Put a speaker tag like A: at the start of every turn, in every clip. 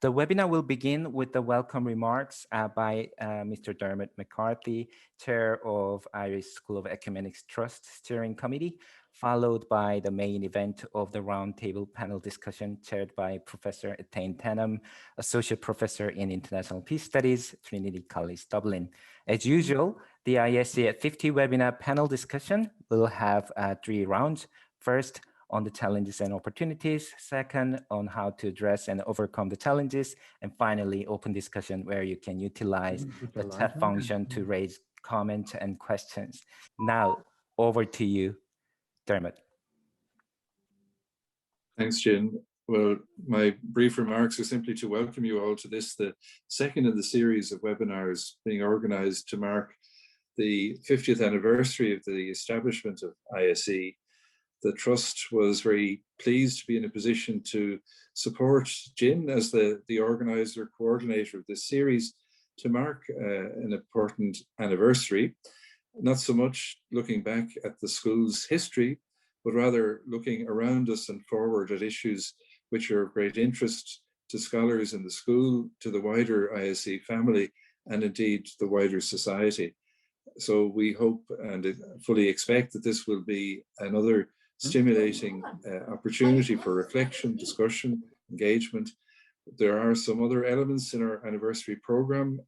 A: The webinar will begin with the welcome remarks by Mr. Dermot McCarthy, Chair of Irish School of Ecumenics Trust Steering Committee, followed by the main event of the roundtable panel discussion chaired by Professor Etain Tannam, Associate Professor in International Peace Studies, Trinity College Dublin. As usual, the ISC at 50 webinar panel discussion will have 3 rounds. First, on the challenges and opportunities, second, on how to address and overcome the challenges, and finally, open discussion where you can utilize the chat function to raise comments and questions. Now, over to you, Dermot.
B: Thanks, Jin. Well, my brief remarks are simply to welcome you all to this, the second in the series of webinars being organized to mark the 50th anniversary of the establishment of ISE. The Trust was very pleased to be in a position to support Jin as the organizer, coordinator of this series to mark an important anniversary, not so much looking back at the school's history, but rather looking around us and forward at issues which are of great interest to scholars in the school, to the wider ISE family, and indeed the wider society. So we hope and fully expect that this will be another stimulating opportunity for reflection, discussion, engagement. There are some other elements in our anniversary program.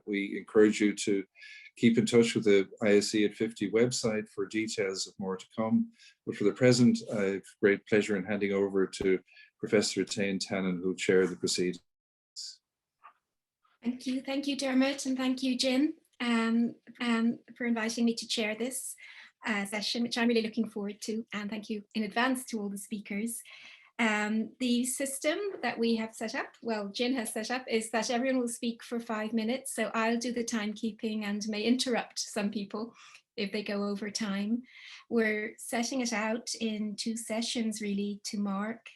B: We encourage you to keep in touch with the ISE at 50 website for details of more to come. But for the present, I have great pleasure in handing over to Professor Etain Tannam, who chaired the proceedings.
C: Thank you, Dermot, and thank you, Jin, for inviting me to chair this session, which I'm really looking forward to, and thank you in advance to all the speakers. The system that we have set up, well, Jin has set up, is that everyone will speak for 5 minutes, so I'll do the timekeeping and may interrupt some people if they go over time. We're setting it out in 2 sessions really to mark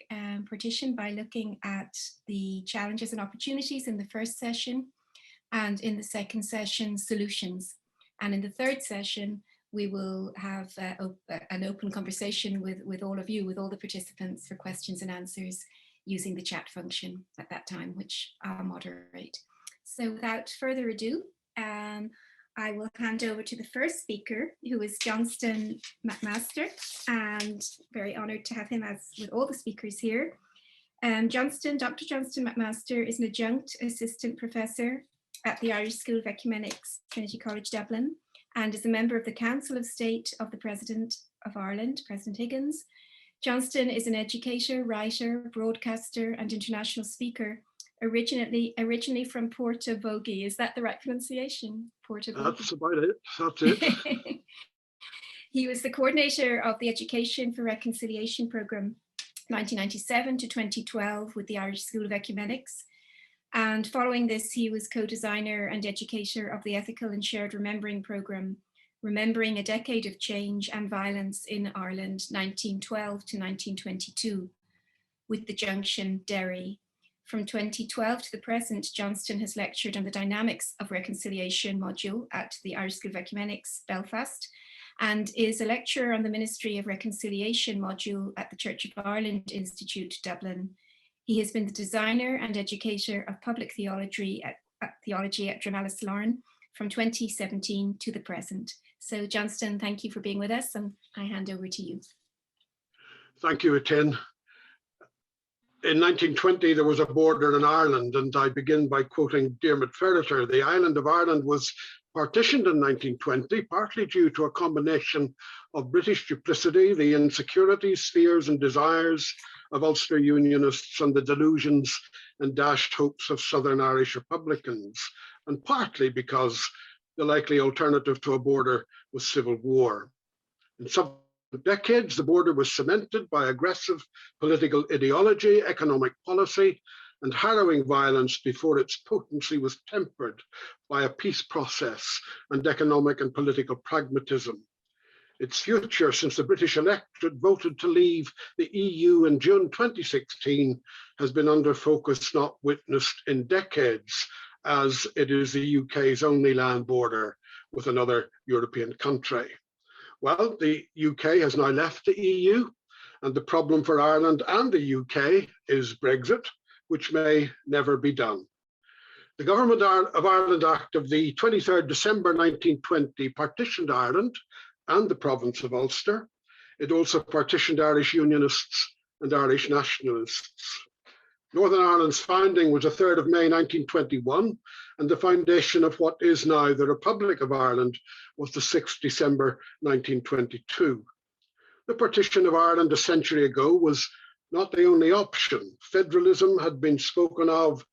C: partition by looking at the challenges and opportunities in the first session, and in the second session, solutions. And in the third session, we will have an open conversation with all of you, with all the participants for questions and answers using the chat function at that time, which I'll moderate. So without further ado, I will hand over to the first speaker, who is Johnston McMaster, and very honoured to have him as with all the speakers here. Dr. Johnston McMaster is an adjunct assistant professor at the Irish School of Ecumenics, Trinity College Dublin, and is a member of the Council of State of the President of Ireland, President Higgins. Johnston is an educator, writer, broadcaster, and international speaker, originally from Portavogie. Is that the right pronunciation? Portavogie?
D: That's about it. That's it.
C: He was the coordinator of the Education for Reconciliation Programme 1997 to 2012 with the Irish School of Ecumenics. And following this, he was co-designer and educator of the Ethical and Shared Remembering Programme, Remembering a Decade of Change and Violence in Ireland, 1912 to 1922, with the junction Derry. From 2012 to the present, Johnston has lectured on the Dynamics of Reconciliation module at the Irish School of Ecumenics, Belfast, and is a lecturer on the Ministry of Reconciliation module at the Church of Ireland Institute, Dublin. He has been the designer and educator of public theology at Dronalis Lauren from 2017 to the present. So Johnston, thank you for being with us, and I hand over to you.
D: Thank you, Etain. In 1920, there was a border in Ireland, and I begin by quoting Diarmaid Ferriter. The island of Ireland was partitioned in 1920, partly due to a combination of British duplicity, the insecurities, fears, and desires of Ulster Unionists, and the delusions and dashed hopes of Southern Irish Republicans, and partly because the likely alternative to a border was civil war. In some decades, the border was cemented by aggressive political ideology, economic policy, and harrowing violence before its potency was tempered by a peace process and economic and political pragmatism. Its future, since the British electorate voted to leave the EU in June 2016, has been under focus not witnessed in decades, as it is the UK's only land border with another European country. Well, the UK has now left the EU, and the problem for Ireland and the UK is Brexit, which may never be done. The Government of Ireland Act of the 23rd December 1920 partitioned Ireland and the province of Ulster. It also partitioned Irish Unionists and Irish nationalists. Northern Ireland's founding was the 3rd of May 1921, and the foundation of what is now the Republic of Ireland was the 6th December 1922. The partition of Ireland a century ago was not the only option. Federalism had been spoken of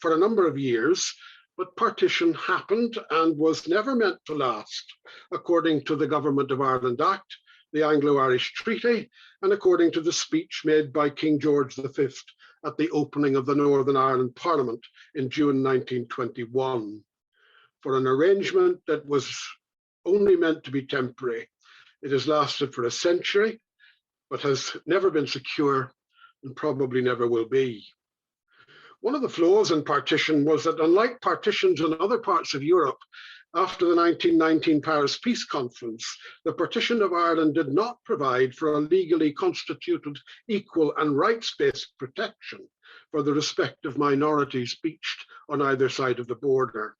D: for a number of years, but partition happened and was never meant to last, according to the Government of Ireland Act, the Anglo-Irish Treaty, and according to the speech made by King George V at the opening of the Northern Ireland Parliament in June 1921, for an arrangement that was only meant to be temporary. It has lasted for a century, but has never been secure and probably never will be. One of the flaws in partition was that, unlike partitions in other parts of Europe, after the 1919 Paris Peace Conference, the partition of Ireland did not provide for a legally constituted equal and rights-based protection for the respective minorities beached on either side of the border.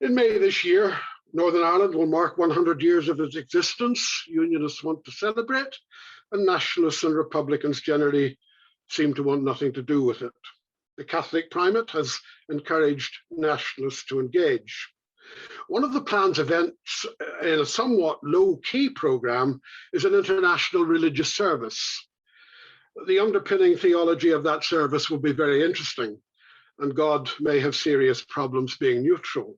D: In May this year, Northern Ireland will mark 100 years of its existence. Unionists want to celebrate, and nationalists and Republicans generally seem to want nothing to do with it. The Catholic primate has encouraged nationalists to engage. One of the planned events in a somewhat low-key programme is an international religious service. The underpinning theology of that service will be very interesting, and God may have serious problems being neutral.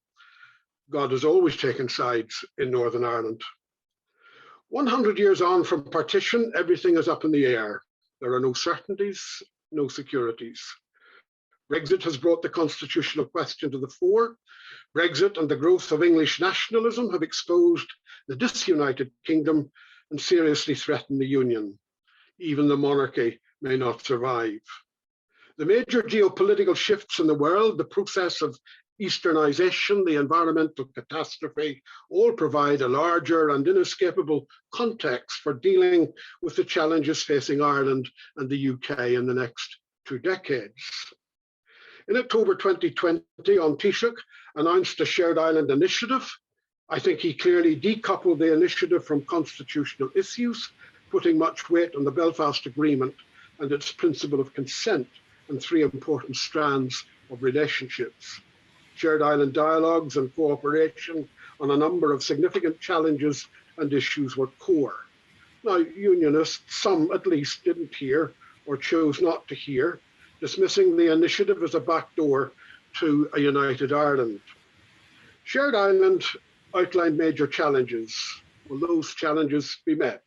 D: God has always taken sides in Northern Ireland. 100 years on from partition, everything is up in the air. There are no certainties, no securities. Brexit has brought the constitutional question to the fore. Brexit and the growth of English nationalism have exposed the disunited kingdom and seriously threatened the union. Even the monarchy may not survive. The major geopolitical shifts in the world, the process of Easternization, the environmental catastrophe, all provide a larger and inescapable context for dealing with the challenges facing Ireland and the UK in the next 2 decades. In October 2020, An Taoiseach announced a shared island initiative. I think he clearly decoupled the initiative from constitutional issues, putting much weight on the Belfast Agreement and its principle of consent and 3 important strands of relationships. Shared island dialogues and cooperation on a number of significant challenges and issues were core. Now, Unionists, some at least, didn't hear or chose not to hear, dismissing the initiative as a backdoor to a united Ireland. Shared Island outlined major challenges. Will those challenges be met?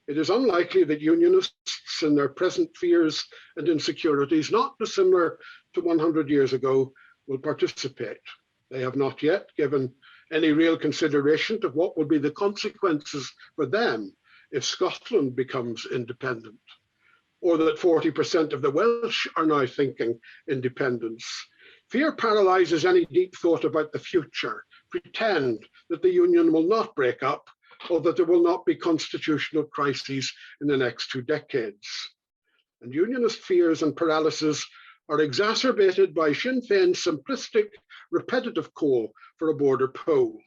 D: It is unlikely that Unionists, in their present fears and insecurities, not dissimilar to 100 years ago, will participate. They have not yet given any real consideration to what will be the consequences for them if Scotland becomes independent, or that 40% of the Welsh are now thinking independence. Fear paralyzes any deep thought about the future. Pretend that the union will not break up, or that there will not be constitutional crises in the next 2 decades. And unionist fears and paralysis are exacerbated by Sinn Féin's simplistic, repetitive call for a border poll.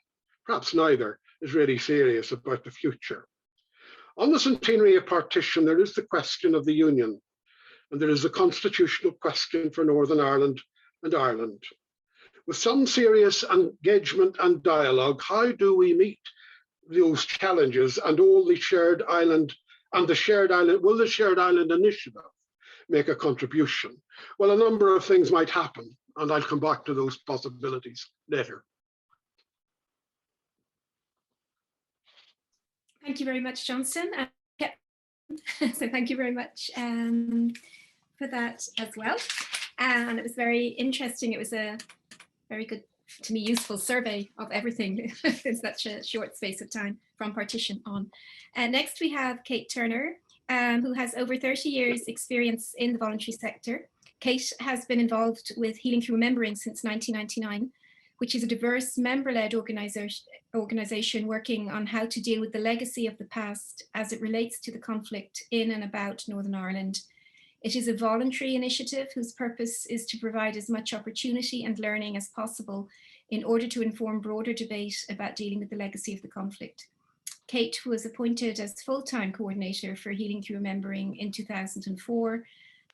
D: Perhaps neither is really serious about the future. On the centenary of partition, there is the question of the union, and there is the constitutional question for Northern Ireland and Ireland. With some serious engagement and dialogue, how do we meet those challenges and all the shared island and the shared island? Will the shared island initiative make a contribution? Well, a number of things might happen, and I'll come back to those possibilities later.
C: Thank you very much, Johnston. So thank you very much for that as well. And it was very interesting. It was a very good, to me, useful survey of everything in such a short space of time from partition on. Next, we have Cate Turner, who has over 30 years experience in the voluntary sector. Cate has been involved with Healing Through Remembering since 1999, which is a diverse member-led organization working on how to deal with the legacy of the past as it relates to the conflict in and about Northern Ireland. It is a voluntary initiative whose purpose is to provide as much opportunity and learning as possible in order to inform broader debate about dealing with the legacy of the conflict. Cate was appointed as full-time coordinator for Healing Through Remembering in 2004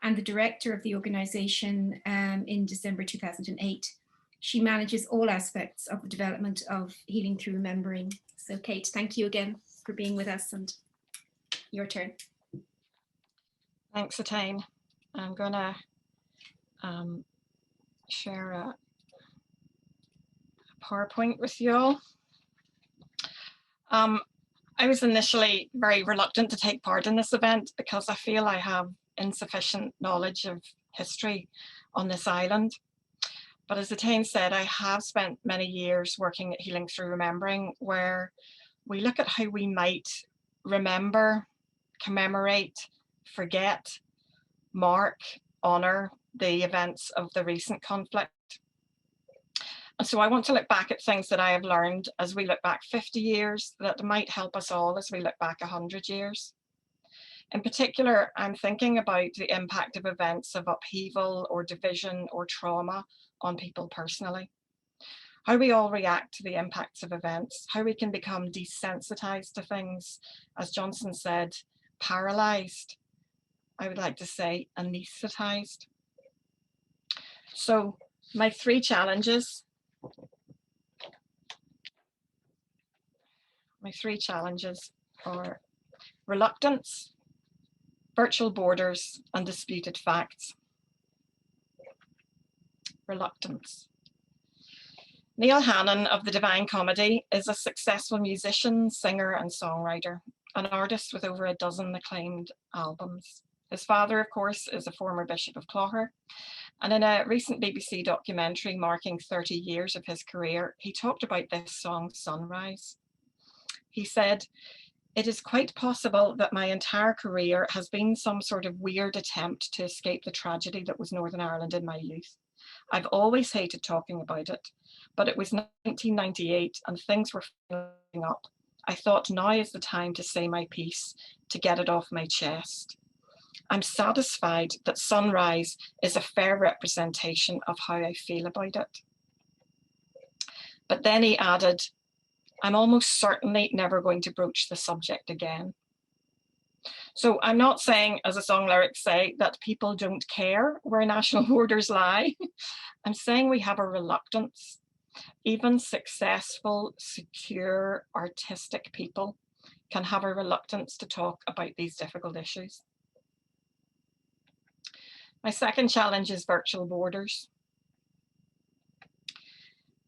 C: and the director of the organisation in December 2008. She manages all aspects of the development of Healing Through Remembering. So Cate, thank you again for being with us, and your turn.
E: Thanks, Etain. I'm going to share a PowerPoint with you all. I was initially very reluctant to take part in this event because I feel I have insufficient knowledge of history on this island. But as Etain said, I have spent many years working at Healing Through Remembering, where we look at how we might remember, commemorate, forget, mark, honour the events of the recent conflict. And so I want to look back at things that I have learned as we look back 50 years that might help us all as we look back 100 years. In particular, I'm thinking about the impact of events of upheaval or division or trauma on people personally. How we all react to the impacts of events, how we can become desensitized to things, as Johnson said, paralyzed. I would like to say anesthetized. So my three challenges are reluctance, virtual borders, and disputed facts. Reluctance. Neil Hannon of the Divine Comedy is a successful musician, singer, and songwriter, an artist with over a dozen acclaimed albums. His father, of course, is a former Bishop of Clogher, and in a recent BBC documentary marking 30 years of his career, he talked about this song, Sunrise. He said, "It is quite possible that my entire career has been some sort of weird attempt to escape the tragedy that was Northern Ireland in my youth. I've always hated talking about it, but it was 1998 and things were filling up. I thought now is the time to say my piece, to get it off my chest. I'm satisfied that Sunrise is a fair representation of how I feel about it." But then he added, "I'm almost certainly never going to broach the subject again." So I'm not saying, as the song lyrics say, that people don't care where national borders lie. I'm saying we have a reluctance. Even successful, secure, artistic people can have a reluctance to talk about these difficult issues. My second challenge is virtual borders.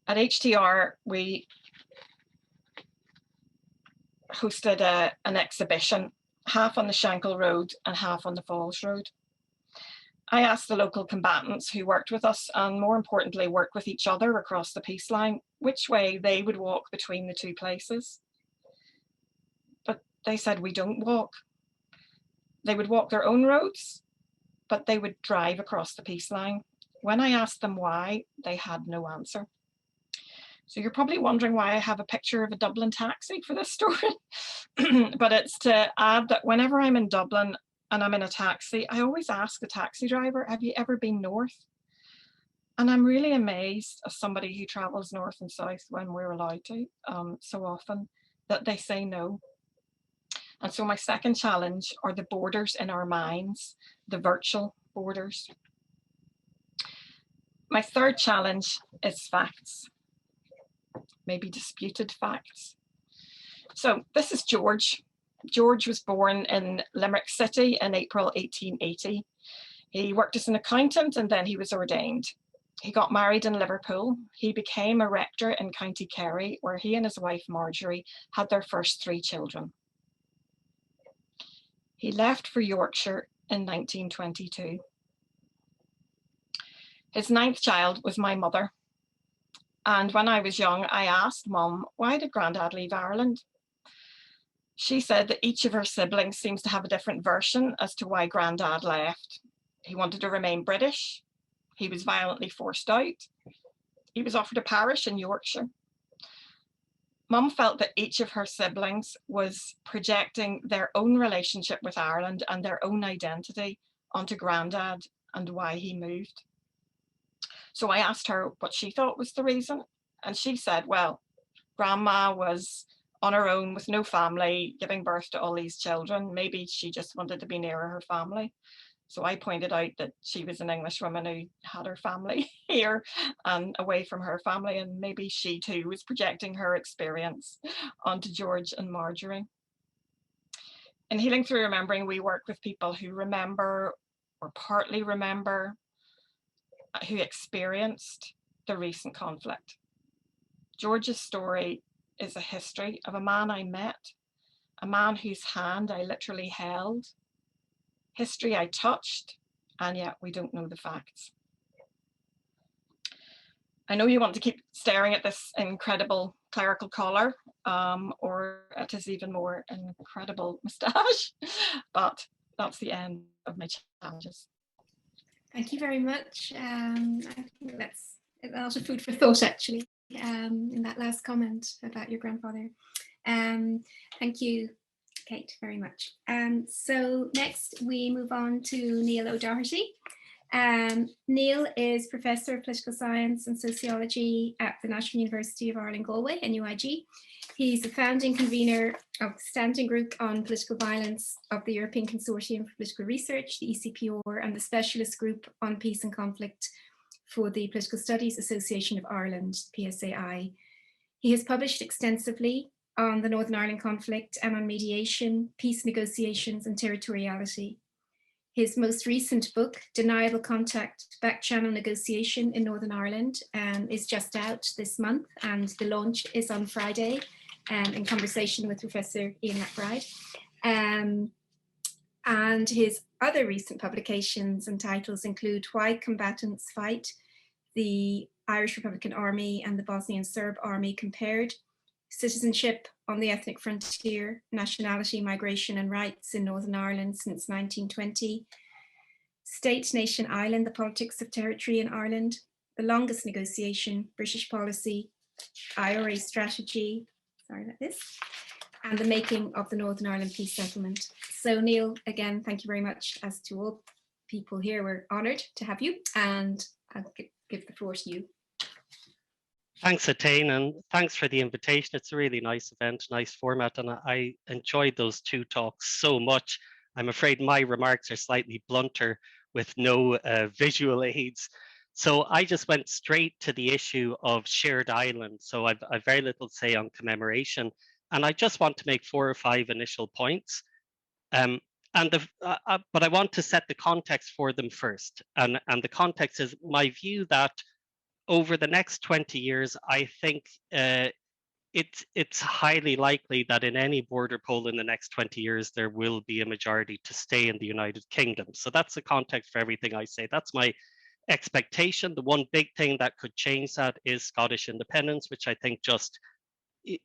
E: At HTR, we hosted an exhibition, half on the Shankill Road and half on the Falls Road. I asked the local combatants who worked with us, and more importantly, worked with each other across the peace line, which way they would walk between the two places. But they said, we don't walk. They would walk their own roads, but they would drive across the peace line. When I asked them why, they had no answer. So you're probably wondering why I have a picture of a Dublin taxi for this story. But it's to add that whenever I'm in Dublin and I'm in a taxi, I always ask the taxi driver, have you ever been north? And I'm really amazed as somebody who travels north and south when we're allowed to so often, that they say no. And so my second challenge are the borders in our minds, the virtual borders. My third challenge is facts, maybe disputed facts. So this is George. George was born in Limerick City in April 1880. He worked as an accountant and then he was ordained. He got married in Liverpool. He became a rector in County Kerry, where he and his wife Marjorie had their first 3 children. He left for Yorkshire in 1922. His 9th child was my mother. And when I was young, I asked Mum, why did Grandad leave Ireland? She said that each of her siblings seems to have a different version as to why Grandad left. He wanted to remain British. He was violently forced out. He was offered a parish in Yorkshire. Mum felt that each of her siblings was projecting their own relationship with Ireland and their own identity onto Grandad and why he moved. So I asked her what she thought was the reason, and she said, well, Grandma was on her own with no family, giving birth to all these children. Maybe she just wanted to be nearer her family. So I pointed out that she was an English woman who had her family here and away from her family, and maybe she too was projecting her experience onto George and Marjorie. In Healing Through Remembering, we work with people who remember or partly remember, who experienced the recent conflict. George's story is a history of a man I met, a man whose hand I literally held, history I touched, and yet we don't know the facts. I know you want to keep staring at this incredible clerical collar, or at his even more incredible moustache, but that's the end of my challenges.
C: Thank you very much. I think that's a lot of food for thought, actually, in that last comment about your grandfather. Thank you, Cate, very much. So next we move on to Niall Ó Dochartaigh. Niall is Professor of Political Science and Sociology at the National University of Ireland Galway, NUIG. He's the founding convener of the Standing Group on Political Violence of the European Consortium for Political Research, the ECPR, and the Specialist Group on Peace and Conflict for the Political Studies Association of Ireland, PSAI. He has published extensively on the Northern Ireland conflict and on mediation, peace negotiations, and territoriality. His most recent book, Deniable Contact, Back-Channel Negotiation in Northern Ireland, is just out this month, and the launch is on Friday, in conversation with Professor Ian McBride. And his other recent publications and titles include Why Combatants Fight, the Irish Republican Army and the Bosnian Serb Army Compared, Citizenship on the Ethnic Frontier, Nationality, Migration and Rights in Northern Ireland since 1920, State, Nation, Island, the Politics of Territory in Ireland, The Longest Negotiation, British Policy, IRA Strategy, sorry about this, and The Making of the Northern Ireland Peace Settlement. So Niall, again, thank you very much. As to all people here, we're honoured to have you, and I'll give the floor to you.
F: Thanks, Etain, and thanks for the invitation. It's a really nice event, nice format, and I enjoyed those two talks so much. I'm afraid my remarks are slightly blunter with no visual aids. So I just went straight to the issue of shared island. So I've very little to say on commemoration, and I just want to make 4 or 5 initial points. But I want to set the context for them first. And the context is my view that over the next 20 years, I think it's highly likely that in any border poll in the next 20 years, there will be a majority to stay in the United Kingdom. So that's the context for everything I say. That's my expectation. The one big thing that could change that is Scottish independence, which I think just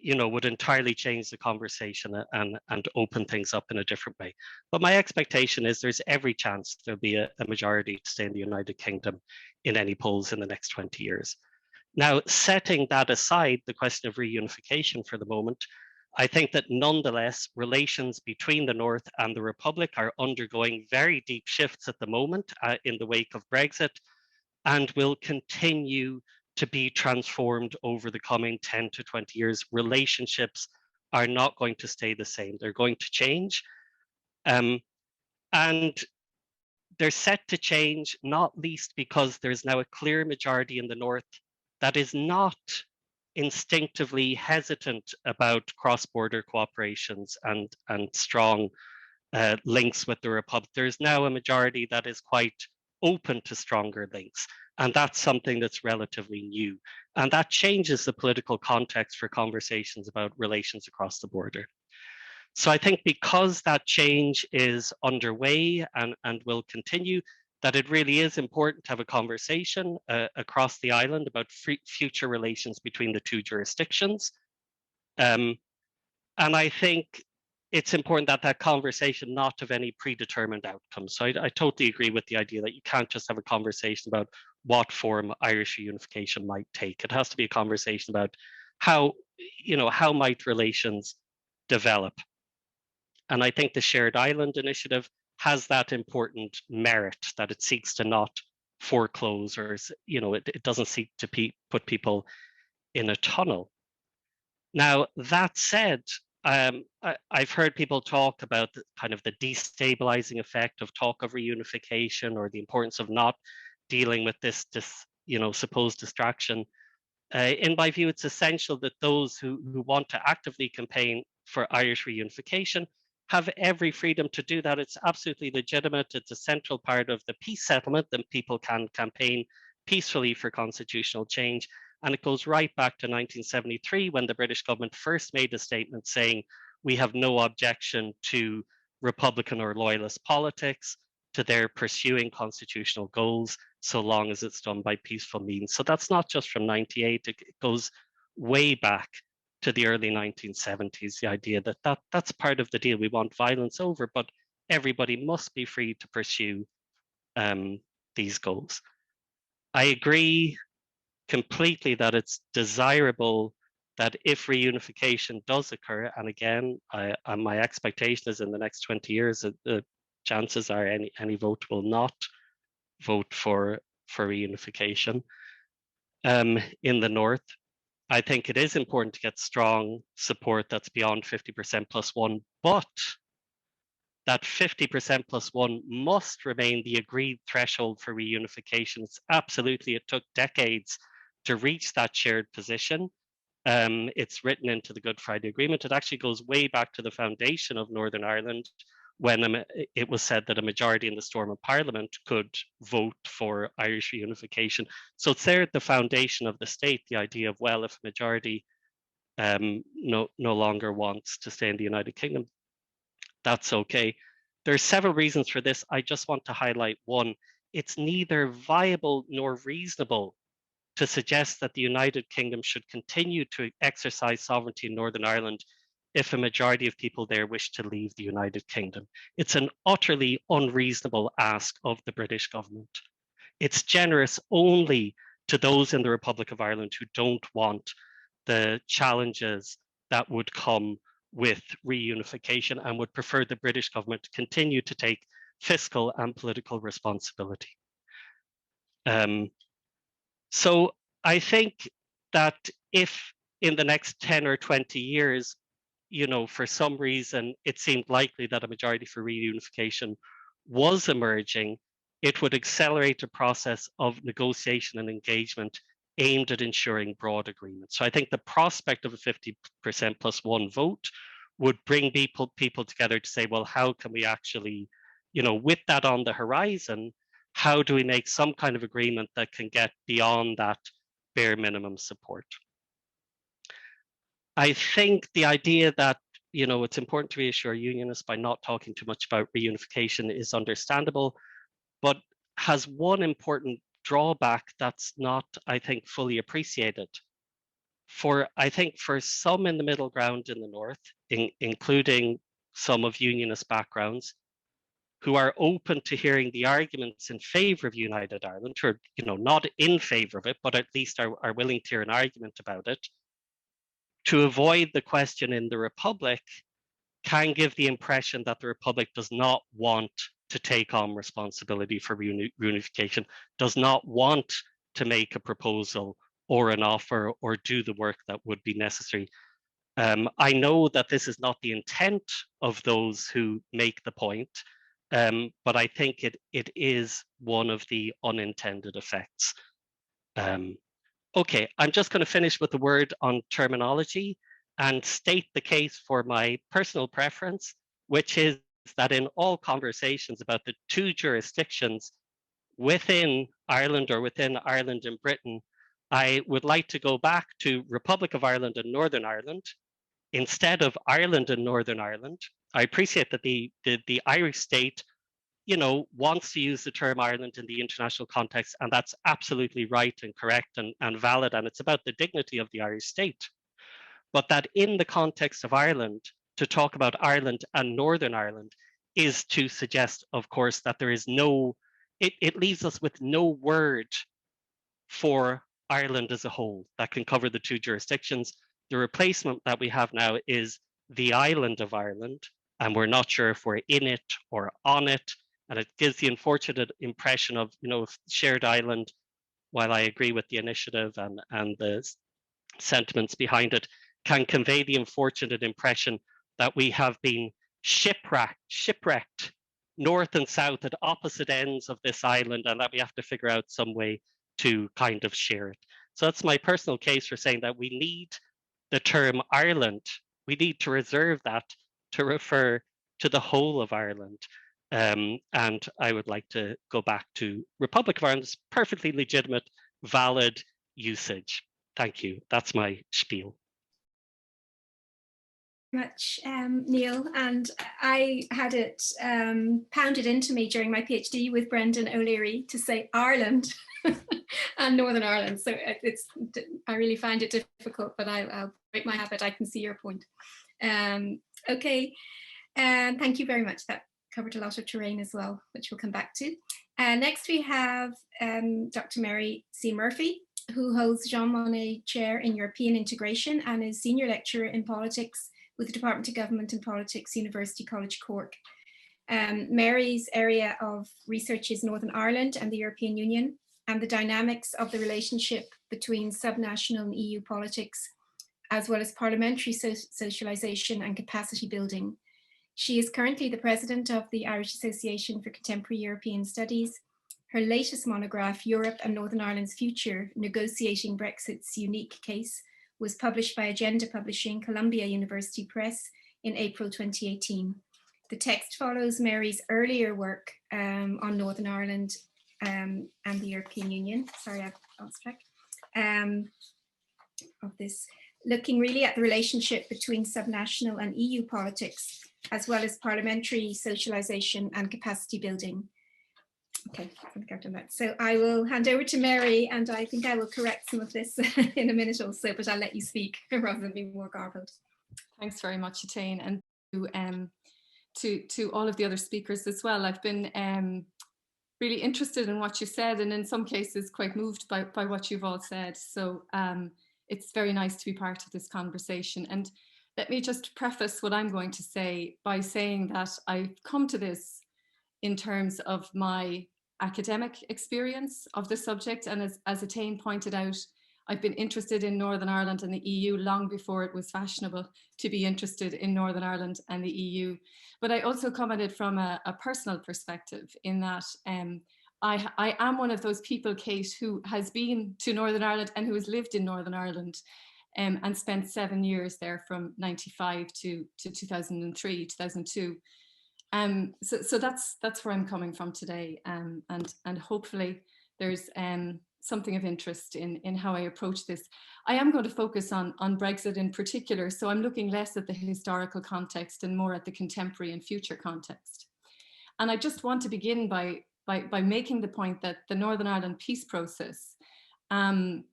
F: would entirely change the conversation and open things up in a different way. But my expectation is there's every chance there'll be a majority to stay in the United Kingdom in any polls in the next 20 years. Now, setting that aside, the question of reunification for the moment, I think that nonetheless, relations between the North and the Republic are undergoing very deep shifts at the moment in the wake of Brexit, and will continue to be transformed over the coming 10 to 20 years. Relationships are not going to stay the same. They're going to change. And they're set to change, not least because there's now a clear majority in the North that is not instinctively hesitant about cross-border cooperations and strong links with the Republic. There's now a majority that is quite open to stronger links. And that's something that's relatively new. And that changes the political context for conversations about relations across the border. So I think because that change is underway and will continue, that it really is important to have a conversation across the island about future relations between the two jurisdictions. And I think it's important that that conversation not have any predetermined outcomes. So I totally agree with the idea that you can't just have a conversation about what form Irish reunification might take. It has to be a conversation about how might relations develop. And I think the Shared Island Initiative has that important merit that it seeks to not foreclose, or it doesn't seek to put people in a tunnel. Now, that said, I've heard people talk about the destabilizing effect of talk of reunification, or the importance of not dealing with this supposed distraction. In my view, it's essential that those who want to actively campaign for Irish reunification have every freedom to do that. It's absolutely legitimate. It's a central part of the peace settlement that people can campaign peacefully for constitutional change. And it goes right back to 1973, when the British government first made a statement saying, we have no objection to Republican or loyalist politics, to their pursuing constitutional goals, so long as it's done by peaceful means. So that's not just from 98, it goes way back to the early 1970s, the idea that that's part of the deal. We want violence over, but everybody must be free to pursue these goals. I agree completely that it's desirable that if reunification does occur, and again, my expectation is in the next 20 years, the chances are any vote will not vote for reunification in the North. I think it is important to get strong support that's beyond 50% plus one, but that 50% plus one must remain the agreed threshold for reunification. It took decades to reach that shared position. It's written into the Good Friday Agreement. It actually goes way back to the foundation of Northern Ireland, when it was said that a majority in the Stormont of Parliament could vote for Irish reunification. So it's there at the foundation of the state, the idea of, well, if a majority no longer wants to stay in the United Kingdom, that's okay. There are several reasons for this. I just want to highlight one. It's neither viable nor reasonable to suggest that the United Kingdom should continue to exercise sovereignty in Northern Ireland if a majority of people there wish to leave the United Kingdom. It's an utterly unreasonable ask of the British government. It's generous only to those in the Republic of Ireland who don't want the challenges that would come with reunification and would prefer the British government to continue to take fiscal and political responsibility. So I think that if in the next 10 or 20 years, for some reason, it seemed likely that a majority for reunification was emerging, it would accelerate a process of negotiation and engagement aimed at ensuring broad agreement. So I think the prospect of a 50% plus one vote would bring people together to say, well, how can we actually, with that on the horizon, how do we make some kind of agreement that can get beyond that bare minimum support? I think the idea that it's important to reassure unionists by not talking too much about reunification is understandable, but has one important drawback that's not, I think, fully appreciated. I think for some in the middle ground in the North, including some of unionist backgrounds, who are open to hearing the arguments in favor of United Ireland, who are not in favor of it, but at least are willing to hear an argument about it, to avoid the question in the Republic can give the impression that the Republic does not want to take on responsibility for reunification, does not want to make a proposal or an offer or do the work that would be necessary. I know that this is not the intent of those who make the point, but I think it is one of the unintended effects. Okay, I'm just going to finish with a word on terminology and state the case for my personal preference, which is that in all conversations about the two jurisdictions within Ireland or within Ireland and Britain, I would like to go back to Republic of Ireland and Northern Ireland instead of Ireland and Northern Ireland. I appreciate that the Irish state wants to use the term Ireland in the international context, and that's absolutely right and correct and valid, and it's about the dignity of the Irish state. But that in the context of Ireland, to talk about Ireland and Northern Ireland is to suggest, of course, that there is it leaves us with no word for Ireland as a whole that can cover the two jurisdictions. The replacement that we have now is the island of Ireland, and we're not sure if we're in it or on it. And it gives the unfortunate impression of, shared island, while I agree with the initiative and the sentiments behind it, can convey the unfortunate impression that we have been shipwrecked north and south at opposite ends of this island, and that we have to figure out some way to kind of share it. So that's my personal case for saying that we need the term Ireland. We need to reserve that to refer to the whole of Ireland. And I would like to go back to Republic of Ireland's perfectly legitimate, valid usage. Thank you. That's my spiel.
C: Much, Niall, and I had it pounded into me during my PhD with Brendan O'Leary to say Ireland and Northern Ireland. So I really find it difficult, but I'll break my habit. I can see your point. Okay, thank you very much. That covered a lot of terrain as well, which we'll come back to. Next we have Dr. Mary C. Murphy, who holds Jean Monnet Chair in European Integration and is Senior Lecturer in Politics with the Department of Government and Politics, University College Cork. Mary's area of research is Northern Ireland and the European Union, and the dynamics of the relationship between subnational and EU politics, as well as parliamentary socialisation and capacity building. She is currently the president of the Irish Association for Contemporary European Studies. Her latest monograph, Europe and Northern Ireland's Future, Negotiating Brexit's Unique Case, was published by Agenda Publishing, Columbia University Press in April 2018. The text follows Mary's earlier work on Northern Ireland and the European Union. Sorry, I've lost track of this. Looking really at the relationship between subnational and EU politics, as well as parliamentary socialisation and capacity building. Okay, I think I've done that. So I will hand over to Mary, and I think I will correct some of this in a minute or so, but I'll let you speak rather than be more garbled.
G: Thanks very much, Etain, and to all of the other speakers as well. I've been really interested in what you said, and in some cases quite moved by what you've all said. So it's very nice to be part of this conversation. And let me just preface what I'm going to say by saying that I've come to this in terms of my academic experience of the subject. And as Etain pointed out, I've been interested in Northern Ireland and the EU long before it was fashionable to be interested in Northern Ireland and the EU. But I also come at it from a personal perspective, in that I am one of those people, Cate, who has been to Northern Ireland and who has lived in Northern Ireland and spent 7 years there from 95 to 2003, 2002. So that's where I'm coming from today, and hopefully there's something of interest in how I approach this. I am going to focus on Brexit in particular, so I'm looking less at the historical context and more at the contemporary and future context. And I just want to begin by making the point that the Northern Ireland peace process and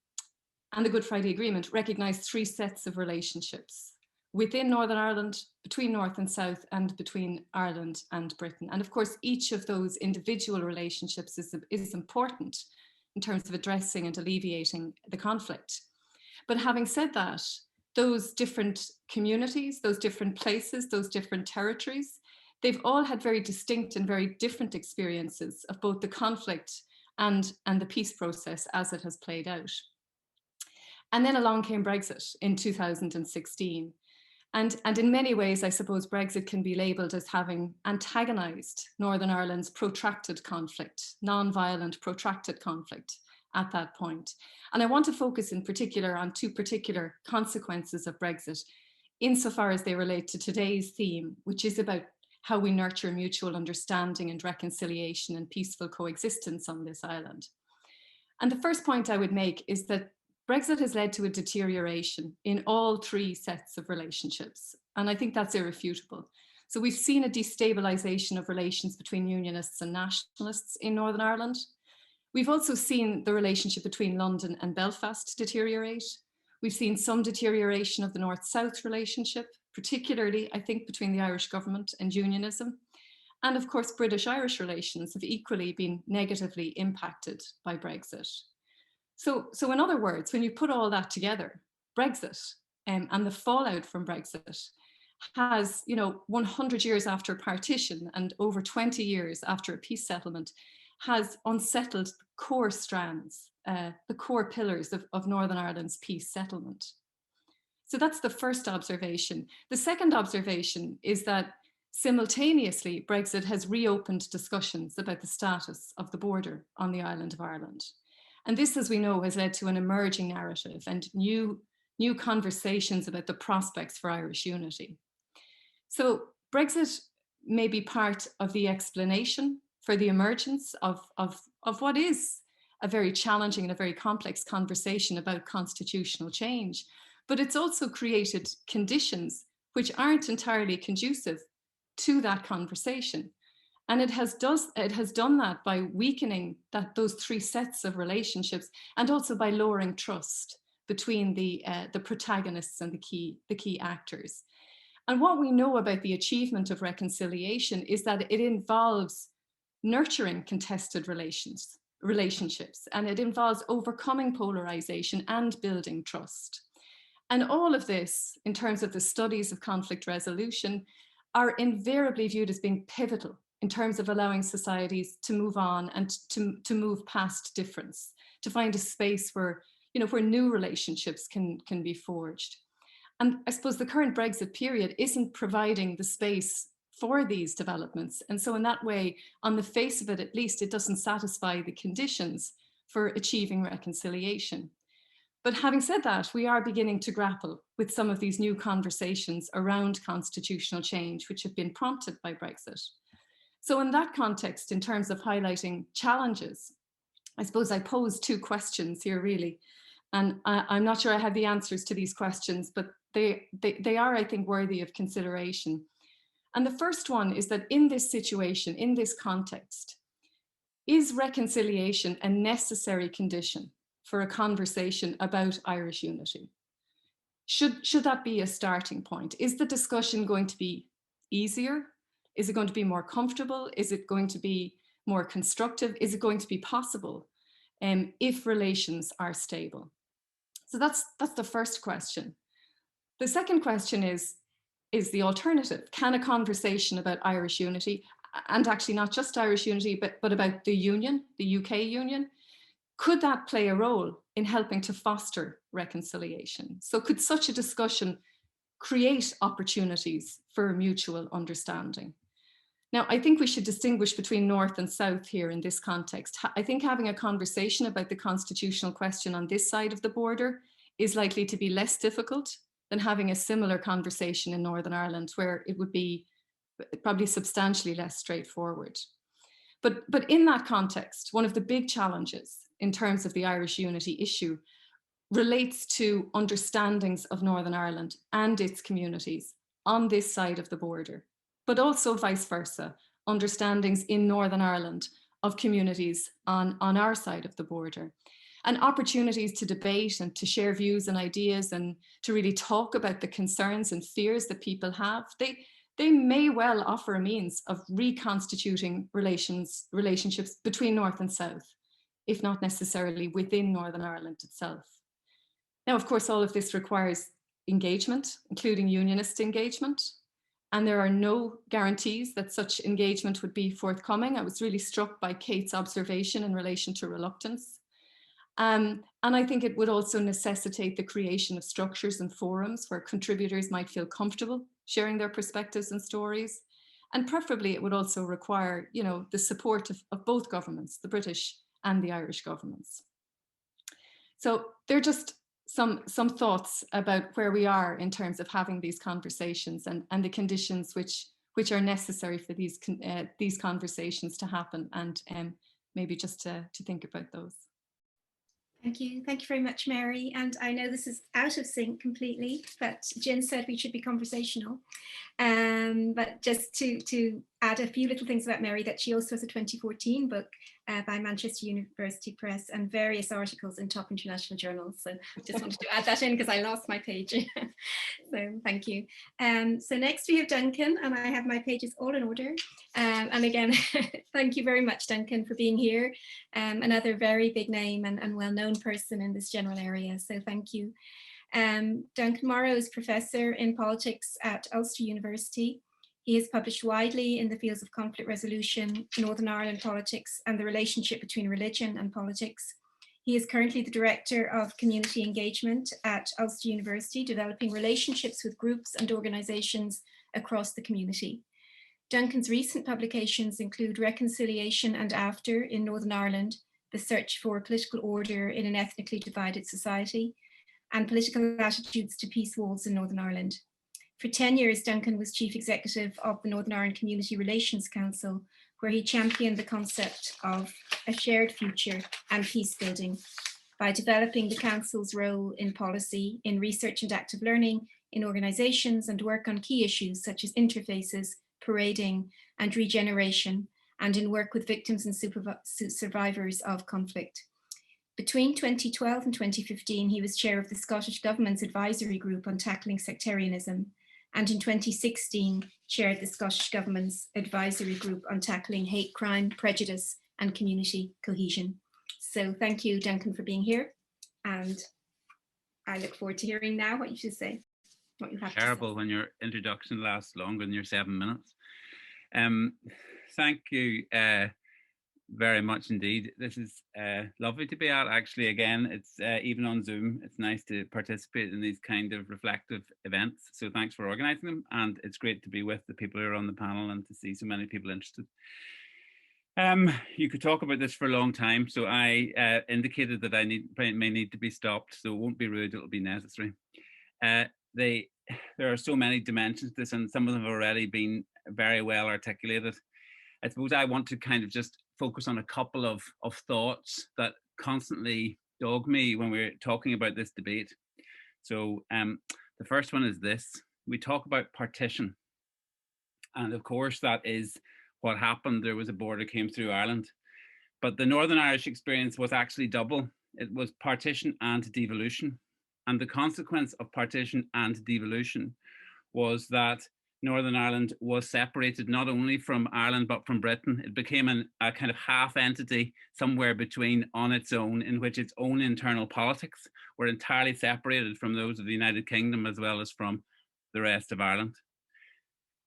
G: the Good Friday Agreement recognise 3 sets of relationships within Northern Ireland, between North and South, and between Ireland and Britain. And of course, each of those individual relationships is important in terms of addressing and alleviating the conflict. But having said that, those different communities, those different places, those different territories, they've all had very distinct and very different experiences of both the conflict and the peace process as it has played out. And then along came Brexit in 2016. And in many ways, I suppose Brexit can be labelled as having antagonised Northern Ireland's protracted conflict, non-violent protracted conflict at that point. And I want to focus in particular on 2 particular consequences of Brexit, insofar as they relate to today's theme, which is about how we nurture mutual understanding and reconciliation and peaceful coexistence on this island. And the first point I would make is that Brexit has led to a deterioration in all 3 sets of relationships, and I think that's irrefutable. So we've seen a destabilisation of relations between Unionists and Nationalists in Northern Ireland. We've also seen the relationship between London and Belfast deteriorate. We've seen some deterioration of the North-South relationship, particularly, I think, between the Irish government and Unionism. And of course, British-Irish relations have equally been negatively impacted by Brexit. So in other words, when you put all that together, Brexit and the fallout from Brexit has, 100 years after partition and over 20 years after a peace settlement, has unsettled core strands, the core pillars of Northern Ireland's peace settlement. So that's the first observation. The second observation is that simultaneously, Brexit has reopened discussions about the status of the border on the island of Ireland. And this, as we know, has led to an emerging narrative and new conversations about the prospects for Irish unity. So Brexit may be part of the explanation for the emergence of what is a very challenging and a very complex conversation about constitutional change, but it's also created conditions which aren't entirely conducive to that conversation. And it has done that by weakening those three sets of relationships, and also by lowering trust between the protagonists and the key actors. And what we know about the achievement of reconciliation is that it involves nurturing contested relationships, and it involves overcoming polarization and building trust. And all of this, in terms of the studies of conflict resolution, are invariably viewed as being pivotal in terms of allowing societies to move on and to move past difference, to find a space where, where new relationships can be forged. And I suppose the current Brexit period isn't providing the space for these developments. And so in that way, on the face of it, at least, it doesn't satisfy the conditions for achieving reconciliation. But having said that, we are beginning to grapple with some of these new conversations around constitutional change, which have been prompted by Brexit. So in that context, in terms of highlighting challenges, I suppose I pose two questions here, really. And I'm not sure I have the answers to these questions, but they are, I think, worthy of consideration. And the first one is that in this situation, in this context, is reconciliation a necessary condition for a conversation about Irish unity? Should that be a starting point? Is the discussion going to be easier? Is it going to be more comfortable? Is it going to be more constructive? Is it going to be possible if relations are stable? So that's the first question. The second question is the alternative. Can a conversation about Irish unity, and actually not just Irish unity, but about the Union, the UK Union, could that play a role in helping to foster reconciliation? So could such a discussion create opportunities for mutual understanding? Now, I think we should distinguish between North and South here in this context. I think having a conversation about the constitutional question on this side of the border is likely to be less difficult than having a similar conversation in Northern Ireland, where it would be probably substantially less straightforward. But in that context, one of the big challenges in terms of the Irish unity issue relates to understandings of Northern Ireland and its communities on this side of the border, but also vice versa, understandings in Northern Ireland of communities on our side of the border, and opportunities to debate and to share views and ideas and to really talk about the concerns and fears that people have. They may well offer a means of reconstituting relationships between North and South, if not necessarily within Northern Ireland itself. Now, of course, all of this requires engagement, including unionist engagement, and there are no guarantees that such engagement would be forthcoming. I was really struck by Cate's observation in relation to reluctance. And I think it would also necessitate the creation of structures and forums where contributors might feel comfortable sharing their perspectives and stories. And preferably it would also require, the support of both governments, the British and the Irish governments. So they're just some thoughts about where we are in terms of having these conversations and the conditions which are necessary for these conversations to happen, and maybe just to think about those.
C: Thank you. Thank you very much, Mary. And I know this is out of sync completely, but Jen said we should be conversational. But just to add a few little things about Mary, that she also has a 2014 book by Manchester University Press and various articles in top international journals. So just wanted to add that in because I lost my page. So thank you. So next we have Duncan, and I have my pages all in order. And again, thank you very much, Duncan, for being here. Another very big name and well-known person in this general area. So thank you. Duncan Morrow is Professor in Politics at Ulster University. He has published widely in the fields of conflict resolution, Northern Ireland politics, and the relationship between religion and politics. He is currently the Director of Community Engagement at Ulster University, developing relationships with groups and organisations across the community. Duncan's recent publications include Reconciliation and After in Northern Ireland, The Search for Political Order in an Ethnically Divided Society, and Political Attitudes to Peace Walls in Northern Ireland. For 10 years, Duncan was Chief Executive of the Northern Ireland Community Relations Council, where he championed the concept of a shared future and peace building by developing the Council's role in policy, in research and active learning, in organisations, and work on key issues such as interfaces, parading, and regeneration, and in work with victims and survivors of conflict. Between 2012 and 2015, he was chair of the Scottish Government's Advisory Group on Tackling Sectarianism, and in 2016, chaired the Scottish Government's Advisory Group on Tackling Hate Crime, Prejudice, and Community Cohesion. So thank you, Duncan, for being here. And I look forward to hearing now what you should say. What you have
H: Terrible
C: to say.
H: When your introduction lasts longer than your 7 minutes. Thank you very much indeed. This is lovely to be out actually again. It's even on Zoom. It's nice to participate in these kind of reflective events. So thanks for organising them, and it's great to be with the people who are on the panel and to see so many people interested. You could talk about this for a long time, so I indicated that I may need to be stopped, so it won't be rude, it'll be necessary. There are so many dimensions to this, and some of them have already been very well articulated. I suppose I want to kind of just focus on a couple of thoughts that constantly dog me when we're talking about this debate. So the first one is this: we talk about partition. And of course, that is what happened. There was a border came through Ireland. But the Northern Irish experience was actually double. It was partition and devolution. And the consequence of partition and devolution was that Northern Ireland was separated not only from Ireland, but from Britain. It became a kind of half entity somewhere between on its own, in which its own internal politics were entirely separated from those of the United Kingdom as well as from the rest of Ireland.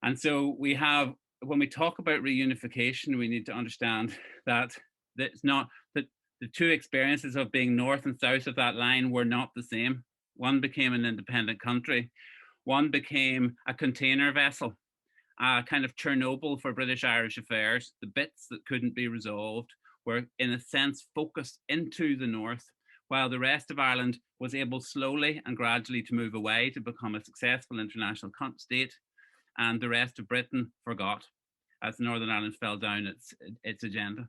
H: And so we have, when we talk about reunification, we need to understand that it's not that the two experiences of being north and south of that line were not the same. One became an independent country. One became a container vessel, a kind of Chernobyl for British Irish affairs. The bits that couldn't be resolved were, in a sense, focused into the north, while the rest of Ireland was able slowly and gradually to move away to become a successful international state, and the rest of Britain forgot as Northern Ireland fell down its agenda.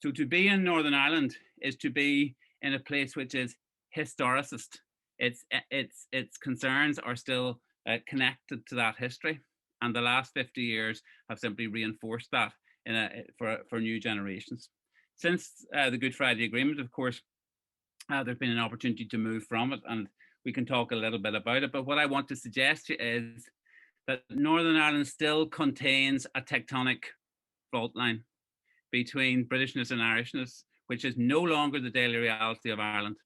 H: So to be in Northern Ireland is to be in a place which is historicist. Its concerns are still connected to that history, and the last 50 years have simply reinforced that for new generations. Since the Good Friday Agreement, of course, there's been an opportunity to move from it, and we can talk a little bit about it. But what I want to suggest to you is that Northern Ireland still contains a tectonic fault line between Britishness and Irishness, which is no longer the daily reality of Ireland.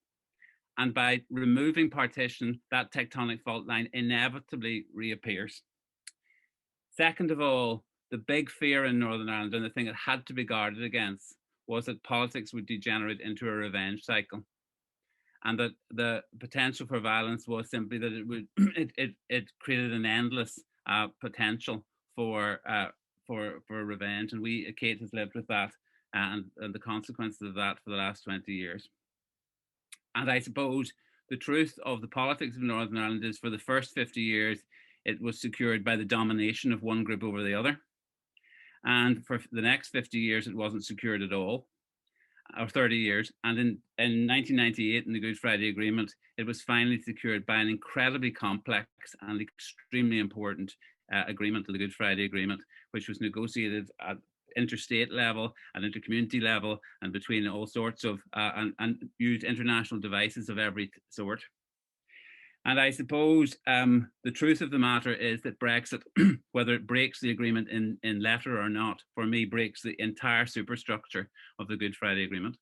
H: And by removing partition, that tectonic fault line inevitably reappears. Second of all, the big fear in Northern Ireland, and the thing that had to be guarded against, was that politics would degenerate into a revenge cycle, and that the potential for violence was simply that it created an endless potential for revenge. And Cate has lived with that and the consequences of that for the last 20 years. And I suppose the truth of the politics of Northern Ireland is, for the first 50 years, it was secured by the domination of one group over the other. And for the next 50 years, it wasn't secured at all, or 30 years. And in 1998, in the Good Friday Agreement, it was finally secured by an incredibly complex and extremely important agreement, the Good Friday Agreement, which was negotiated at interstate level and intercommunity level and between all sorts of and used international devices of every sort. And I suppose the truth of the matter is that Brexit, whether it breaks the agreement in letter or not, for me breaks the entire superstructure of the Good Friday Agreement.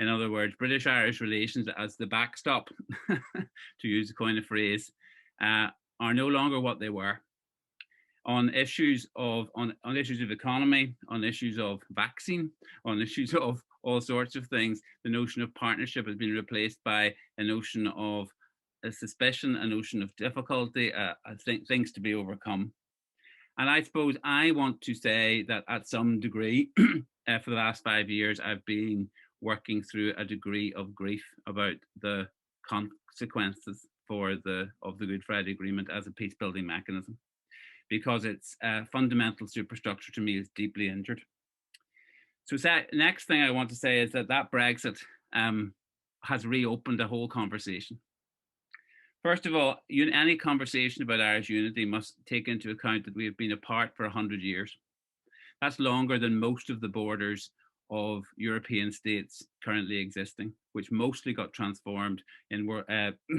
H: In other words, British-Irish relations as the backstop, to use a coin of phrase, are no longer what they were. On issues of economy, on issues of vaccine, on issues of all sorts of things, the notion of partnership has been replaced by a notion of a suspicion, a notion of difficulty, things to be overcome. And I suppose I want to say that at some degree, for the last 5 years, I've been working through a degree of grief about the consequences of the Good Friday Agreement as a peace building mechanism, because its fundamental superstructure to me is deeply injured. So next thing I want to say is that Brexit has reopened a whole conversation. First of all, any conversation about Irish unity must take into account that we have been apart for 100 years. That's longer than most of the borders of European states currently existing, which mostly got transformed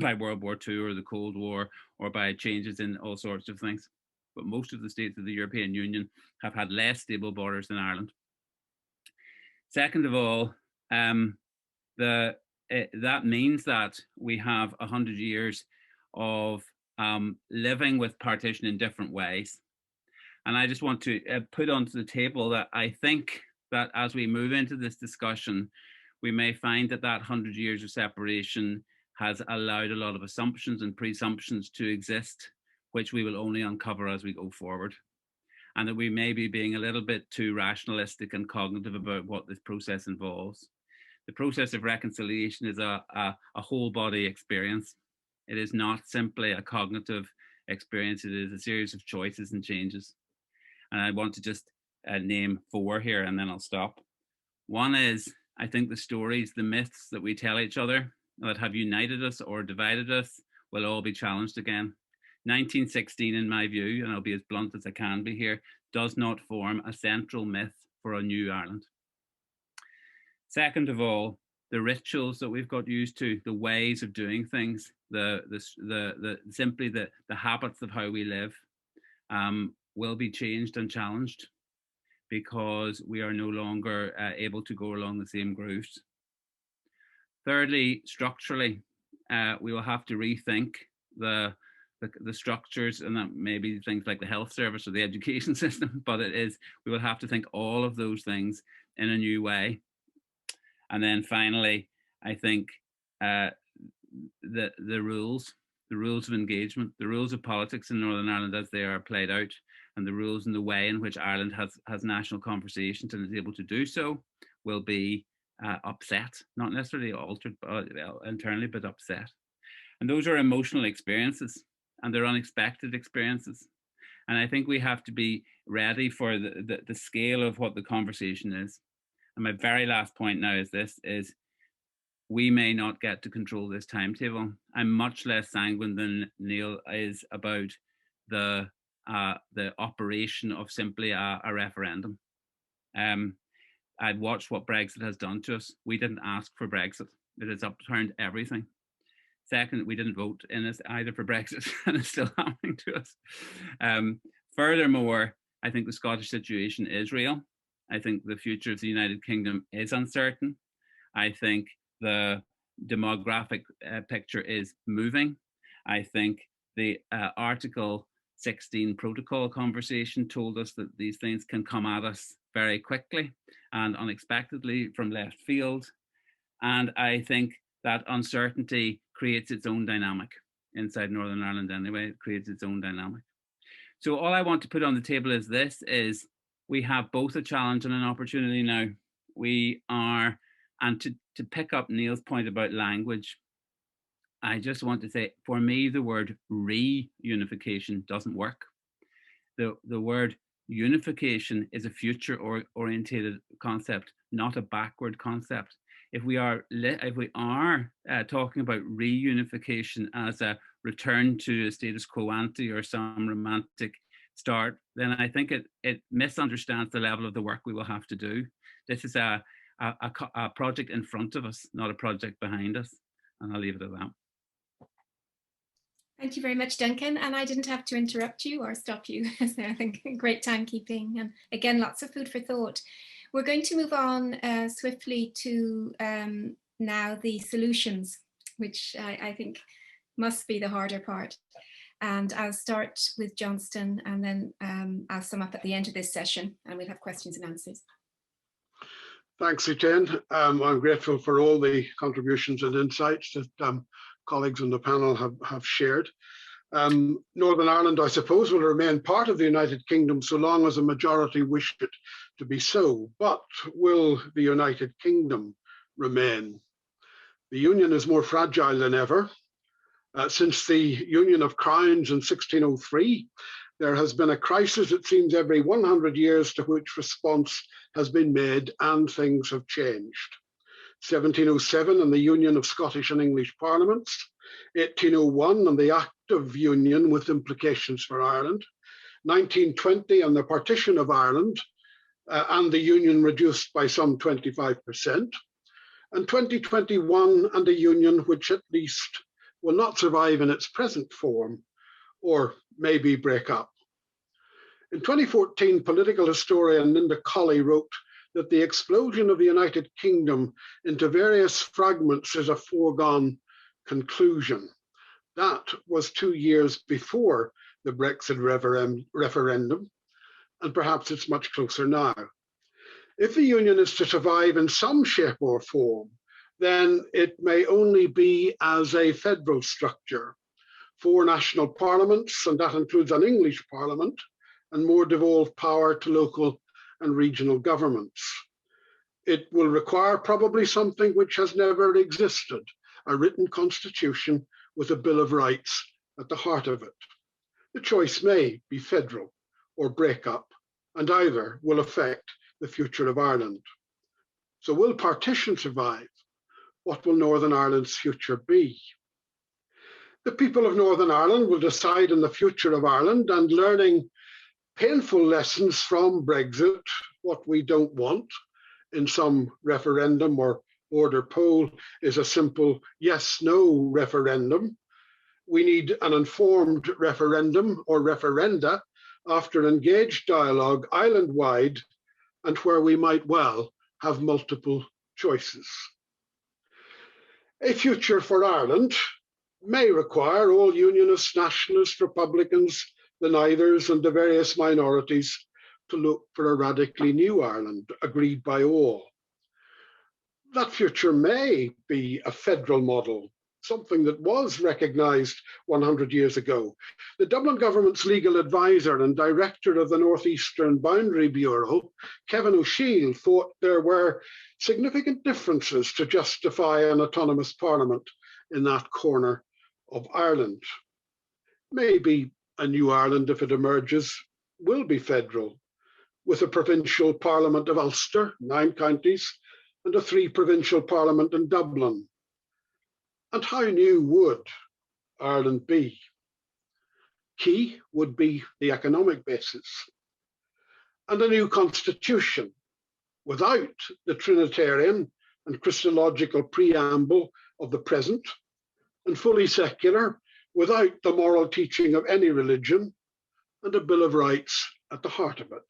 H: by World War II or the Cold War, or by changes in all sorts of things. But most of the states of the European Union have had less stable borders than Ireland. Second of all, that means that we have 100 years of living with partition in different ways. And I just want to put onto the table that I think that as we move into this discussion, we may find that 100 years of separation has allowed a lot of assumptions and presumptions to exist, which we will only uncover as we go forward. And that we may be being a little bit too rationalistic and cognitive about what this process involves. The process of reconciliation is a whole body experience. It is not simply a cognitive experience. It is a series of choices and changes. And I want to just name 4 here, and then I'll stop. One is, I think the stories, the myths that we tell each other that have united us or divided us will all be challenged again. 1916, in my view, and I'll be as blunt as I can be here, does not form a central myth for a new Ireland. Second of all, the rituals that we've got used to, the ways of doing things, simply the habits of how we live, will be changed and challenged, because we are no longer able to go along the same grooves. Thirdly, structurally, we will have to rethink the structures, and that may be things like the health service or the education system, but we will have to think all of those things in a new way. And then finally, I think the rules of engagement, the rules of politics in Northern Ireland as they are played out, and the rules and the way in which Ireland has national conversations and is able to do so will be upset, not necessarily altered internally, but upset. And those are emotional experiences, and they're unexpected experiences. And I think we have to be ready for the scale of what the conversation is. And my very last point now is we may not get to control this timetable. I'm much less sanguine than Niall is about the operation of simply a referendum. I'd watched what Brexit has done to us. We didn't ask for Brexit. It has upturned everything. Second, we didn't vote in this either for Brexit, and it's still happening to us. Furthermore, I think the Scottish situation is real. I think the future of the United Kingdom is uncertain. I think the demographic picture is moving. I think the Article 16 protocol conversation told us that these things can come at us very quickly and unexpectedly from left field. And I think that uncertainty creates its own dynamic inside Northern Ireland anyway. It creates its own dynamic. So all I want to put on the table is this, is we have both a challenge and an opportunity now. We are, and to pick up Niall's point about language, I just want to say, for me, the word reunification doesn't work. The word unification is a future-orientated concept, not a backward concept. If we are talking about reunification as a return to a status quo ante or some romantic start, then I think it misunderstands the level of the work we will have to do. This is a project in front of us, not a project behind us. And I'll leave it at that.
C: Thank you very much, Duncan. And I didn't have to interrupt you or stop you. So I think great timekeeping. And again, lots of food for thought. We're going to move on swiftly to now the solutions, which I think must be the harder part. And I'll start with Johnston, and then I'll sum up at the end of this session, and we'll have questions and answers.
D: Thanks, Etain. I'm grateful for all the contributions and insights that colleagues on the panel have shared. Northern Ireland, I suppose, will remain part of the United Kingdom so long as a majority wish it to be so. But will the United Kingdom remain? The Union is more fragile than ever. Since the Union of Crowns in 1603, there has been a crisis, it seems, every 100 years to which response has been made, and things have changed. 1707 and the Union of Scottish and English Parliaments, 1801 and the Act of Union with implications for Ireland, 1920 and the Partition of Ireland, and the Union reduced by some 25%, and 2021 and a Union which at least will not survive in its present form, or maybe break up. In 2014, political historian Linda Colley wrote that the explosion of the United Kingdom into various fragments is a foregone conclusion. That was 2 years before the Brexit referendum, and perhaps it's much closer now. If the Union is to survive in some shape or form, then it may only be as a federal structure. 4 national parliaments, and that includes an English parliament, and more devolved power to local and regional governments. It will require probably something which has never existed, a written constitution with a Bill of Rights at the heart of it. The choice may be federal or break up, and either will affect the future of Ireland. So will partition survive? What will Northern Ireland's future be? The people of Northern Ireland will decide on the future of Ireland, and learning painful lessons from Brexit, what we don't want in some referendum or border poll is a simple yes-no referendum. We need an informed referendum or referenda after engaged dialogue island-wide, and where we might well have multiple choices. A future for Ireland may require all unionists, nationalists, Republicans, the neithers, and the various minorities to look for a radically new Ireland, agreed by all. That future may be a federal model, something that was recognised 100 years ago. The Dublin government's legal advisor and director of the Northeastern Boundary Bureau, Kevin O'Sheil, thought there were significant differences to justify an autonomous parliament in that corner of Ireland. Maybe a new Ireland, if it emerges, will be federal, with a provincial parliament of Ulster, 9 counties, and a 3-provincial parliament in Dublin. And how new would Ireland be? Key would be the economic basis, and a new constitution without the Trinitarian and Christological preamble of the present, and fully secular without the moral teaching of any religion, and a Bill of Rights at the heart of it.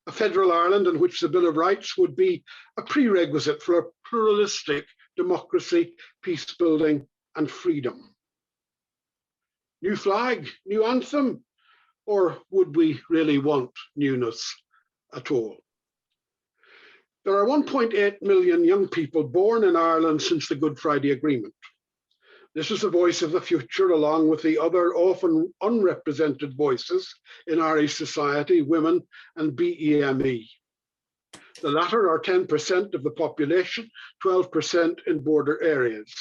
D: A federal Ireland in which the Bill of Rights would be a prerequisite for a pluralistic democracy, peace building, and freedom. New flag, new anthem, or would we really want newness at all? There are 1.8 million young people born in Ireland since the Good Friday Agreement. This is the voice of the future, along with the other often unrepresented voices in Irish society, women and BEME. The latter are 10% of the population, 12% in border areas.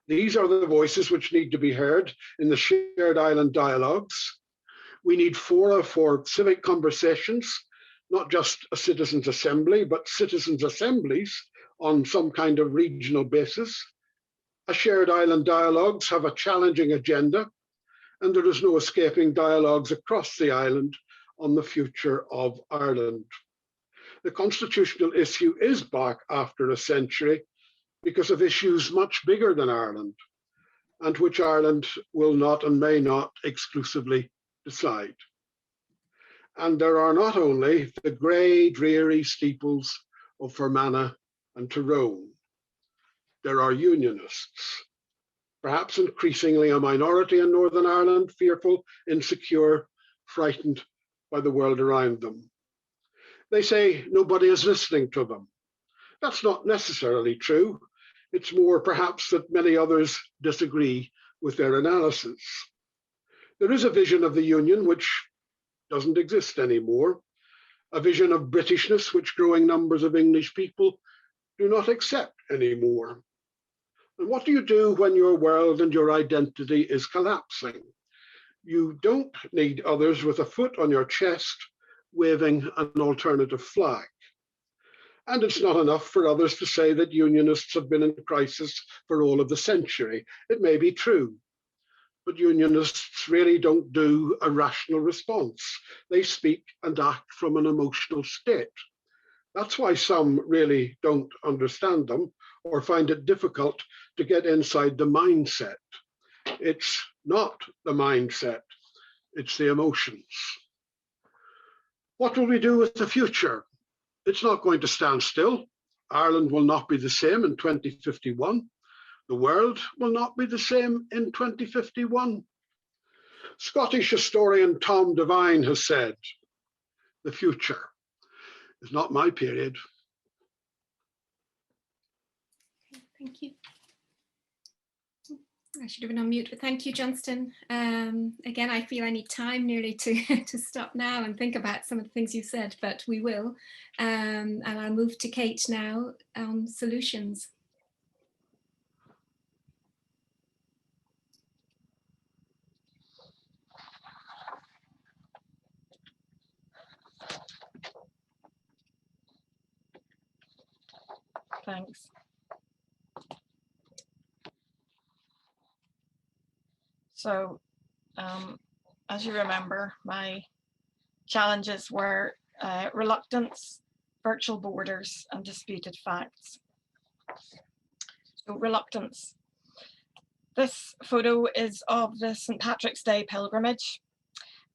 D: These are the voices which need to be heard in the shared island dialogues. We need fora for civic conversations, not just a citizens' assembly, but citizens' assemblies on some kind of regional basis. A shared island dialogues have a challenging agenda, and there is no escaping dialogues across the island on the future of Ireland. The constitutional issue is back after a century because of issues much bigger than Ireland, and which Ireland will not and may not exclusively decide. And there are not only the grey, dreary steeples of Fermanagh and Tyrone. There are unionists, perhaps increasingly a minority in Northern Ireland, fearful, insecure, frightened by the world around them. They say nobody is listening to them. That's not necessarily true. It's more perhaps that many others disagree with their analysis. There is a vision of the Union which doesn't exist anymore, a vision of Britishness which growing numbers of English people do not accept anymore. And what do you do when your world and your identity is collapsing? You don't need others with a foot on your chest waving an alternative flag. And it's not enough for others to say that unionists have been in crisis for all of the century. It may be true, but unionists really don't do a rational response. They speak and act from an emotional state. That's why some really don't understand them or find it difficult to get inside the mindset. It's not the mindset, it's the emotions. What will we do with the future? It's not going to stand still. Ireland will not be the same in 2051. The world will not be the same in 2051. Scottish historian Tom Devine has said, the future is not my period.
C: Thank you. I should have been on mute, but thank you, Johnston. Again, I feel I need time nearly to stop now and think about some of the things you said, but we will. And I'll move to Cate now on solutions.
E: Thanks. So, as you remember, my challenges were reluctance, virtual borders, and disputed facts. So, reluctance. This photo is of the St. Patrick's Day pilgrimage.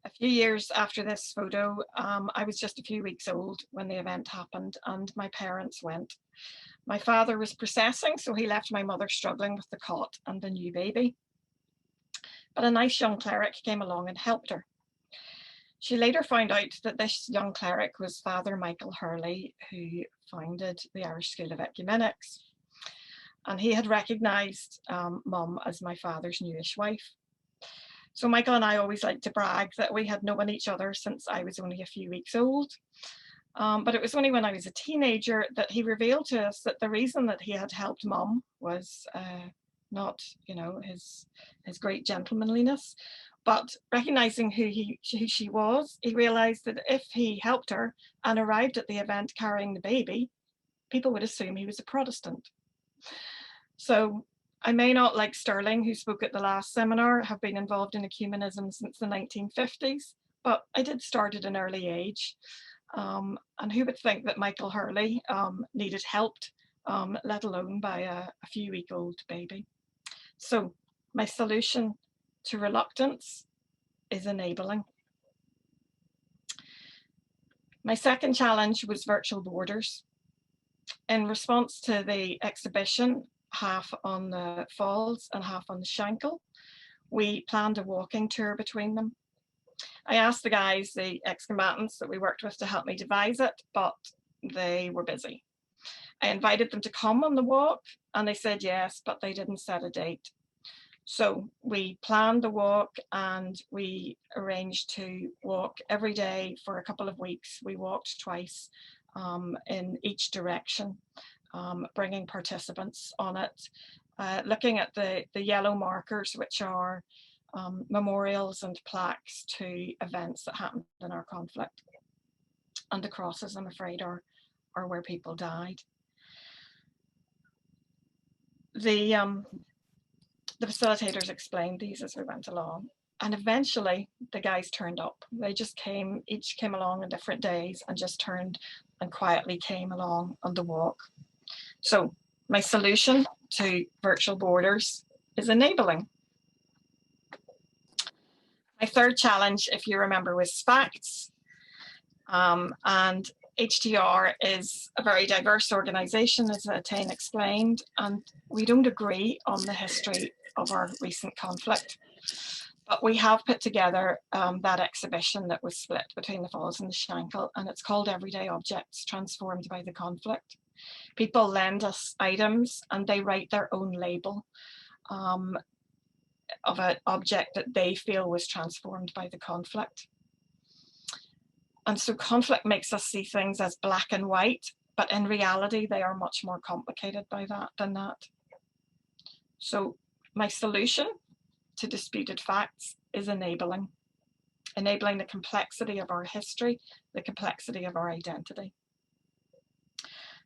E: A few years after this photo, I was just a few weeks old when the event happened, and my parents went. My father was processing, so he left my mother struggling with the cot and the new baby. But a nice young cleric came along and helped her. She later found out that this young cleric was Father Michael Hurley, who founded the Irish School of Ecumenics. And he had recognised Mum as my father's newish wife. So Michael and I always like to brag that we had known each other since I was only a few weeks old. But it was only when I was a teenager that he revealed to us that the reason that he had helped Mum was not, his great gentlemanliness, but recognizing who she was, he realized that if he helped her and arrived at the event carrying the baby, people would assume he was a Protestant. So I may not, like Sterling, who spoke at the last seminar, have been involved in ecumenism since the 1950s, but I did start at an early age. And who would think that Michael Hurley needed help, let alone by a few-week-old baby? So my solution to reluctance is enabling. My second challenge was virtual borders. In response to the exhibition, half on the Falls and half on the Shankill, we planned a walking tour between them. I asked the guys, the ex-combatants that we worked with, to help me devise it, but they were busy. I invited them to come on the walk and they said yes, but they didn't set a date. So we planned the walk and we arranged to walk every day for a couple of weeks. We walked twice in each direction, bringing participants on it, looking at the yellow markers, which are memorials and plaques to events that happened in our conflict. And the crosses, I'm afraid, are where people died. The facilitators explained these as we went along, and eventually the guys turned up. They just each came along on different days and just turned and quietly came along on the walk. So my solution to virtual borders is enabling. My third challenge, if you remember, was facts. And HTR is a very diverse organisation, as Etain explained, and we don't agree on the history of our recent conflict. But we have put together that exhibition that was split between the Falls and the Shankill, and it's called Everyday Objects Transformed by the Conflict. People lend us items and they write their own label of an object that they feel was transformed by the conflict. And so conflict makes us see things as black and white, but in reality, they are much more complicated than that. So my solution to disputed facts is enabling the complexity of our history, the complexity of our identity.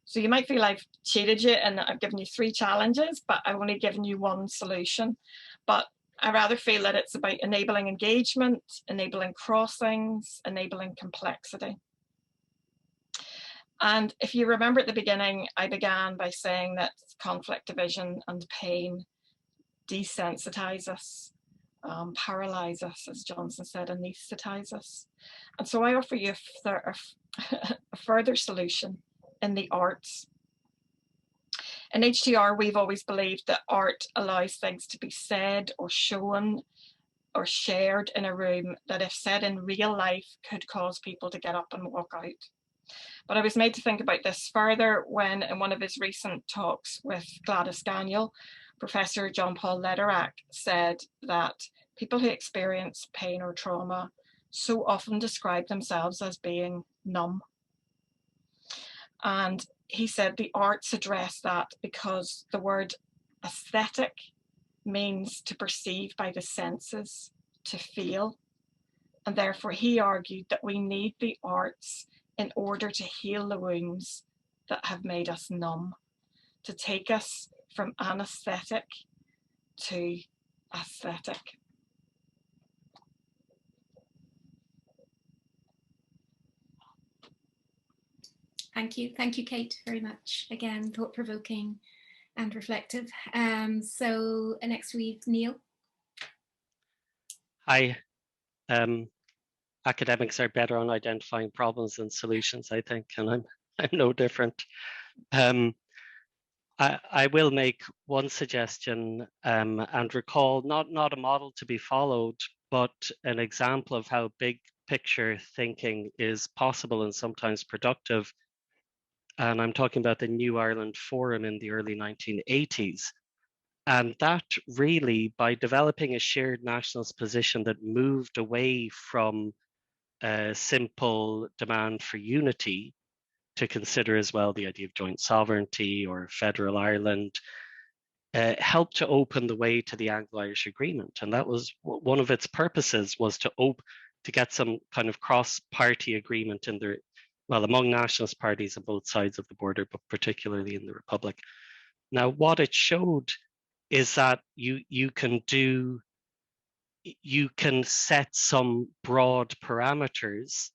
E: So you might feel I've cheated you and I've given you 3 challenges, but I've only given you 1 solution. But I rather feel that it's about enabling engagement, enabling crossings, enabling complexity. And if you remember at the beginning, I began by saying that conflict, division, and pain desensitize us, paralyze us, as Johnson said, anesthetize us. And so I offer you a further solution in the arts. In HTR, we've always believed that art allows things to be said or shown or shared in a room that, if said in real life, could cause people to get up and walk out. But I was made to think about this further when, in one of his recent talks with Gladys Daniel, Professor John Paul Lederach said that people who experience pain or trauma so often describe themselves as being numb. And he said the arts address that because the word aesthetic means to perceive by the senses, to feel. And therefore he argued that we need the arts in order to heal the wounds that have made us numb, to take us from anesthetic to aesthetic.
C: Thank you, Cate, very much. Again, thought-provoking and reflective. So next we have Niall.
F: Hi. Academics are better on identifying problems than solutions, I think, and I'm no different. I will make one suggestion and recall not a model to be followed, but an example of how big picture thinking is possible and sometimes productive. And I'm talking about the New Ireland Forum in the early 1980s. And that really, by developing a shared nationalist position that moved away from a simple demand for unity to consider as well the idea of joint sovereignty or federal Ireland, helped to open the way to the Anglo-Irish Agreement. And that was one of its purposes, was to get some kind of cross-party agreement in the, well, among nationalist parties on both sides of the border, but particularly in the Republic. Now, what it showed is that you can set some broad parameters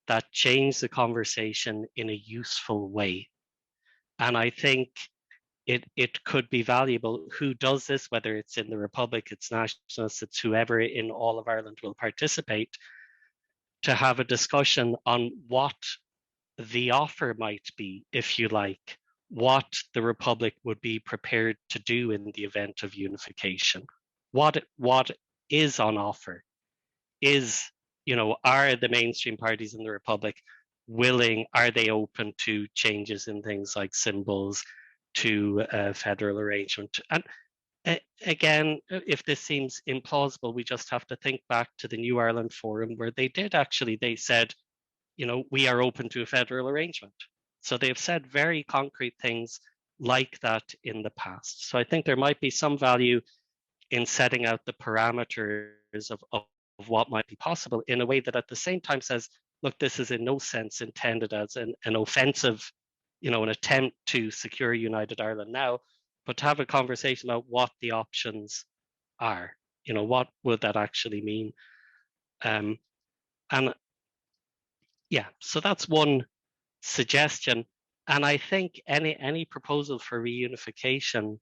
F: that change the conversation in a useful way. And I think it could be valuable. Who does this, whether it's in the Republic, it's nationalists, it's whoever in all of Ireland will participate, to have a discussion on what the offer might be, if you like, what the Republic would be prepared to do in the event of unification. What is on offer is, are the mainstream parties in the Republic willing, are they open to changes in things like symbols, to a federal arrangement? And again, if this seems implausible, we just have to think back to the New Ireland Forum, where they said, we are open to a federal arrangement. So they've said very concrete things like that in the past. So I think there might be some value in setting out the parameters of what might be possible in a way that at the same time says, look, this is in no sense intended as an offensive, an attempt to secure united Ireland now, but to have a conversation about what the options are. What would that actually mean? And yeah, so that's one suggestion. And I think any proposal for reunification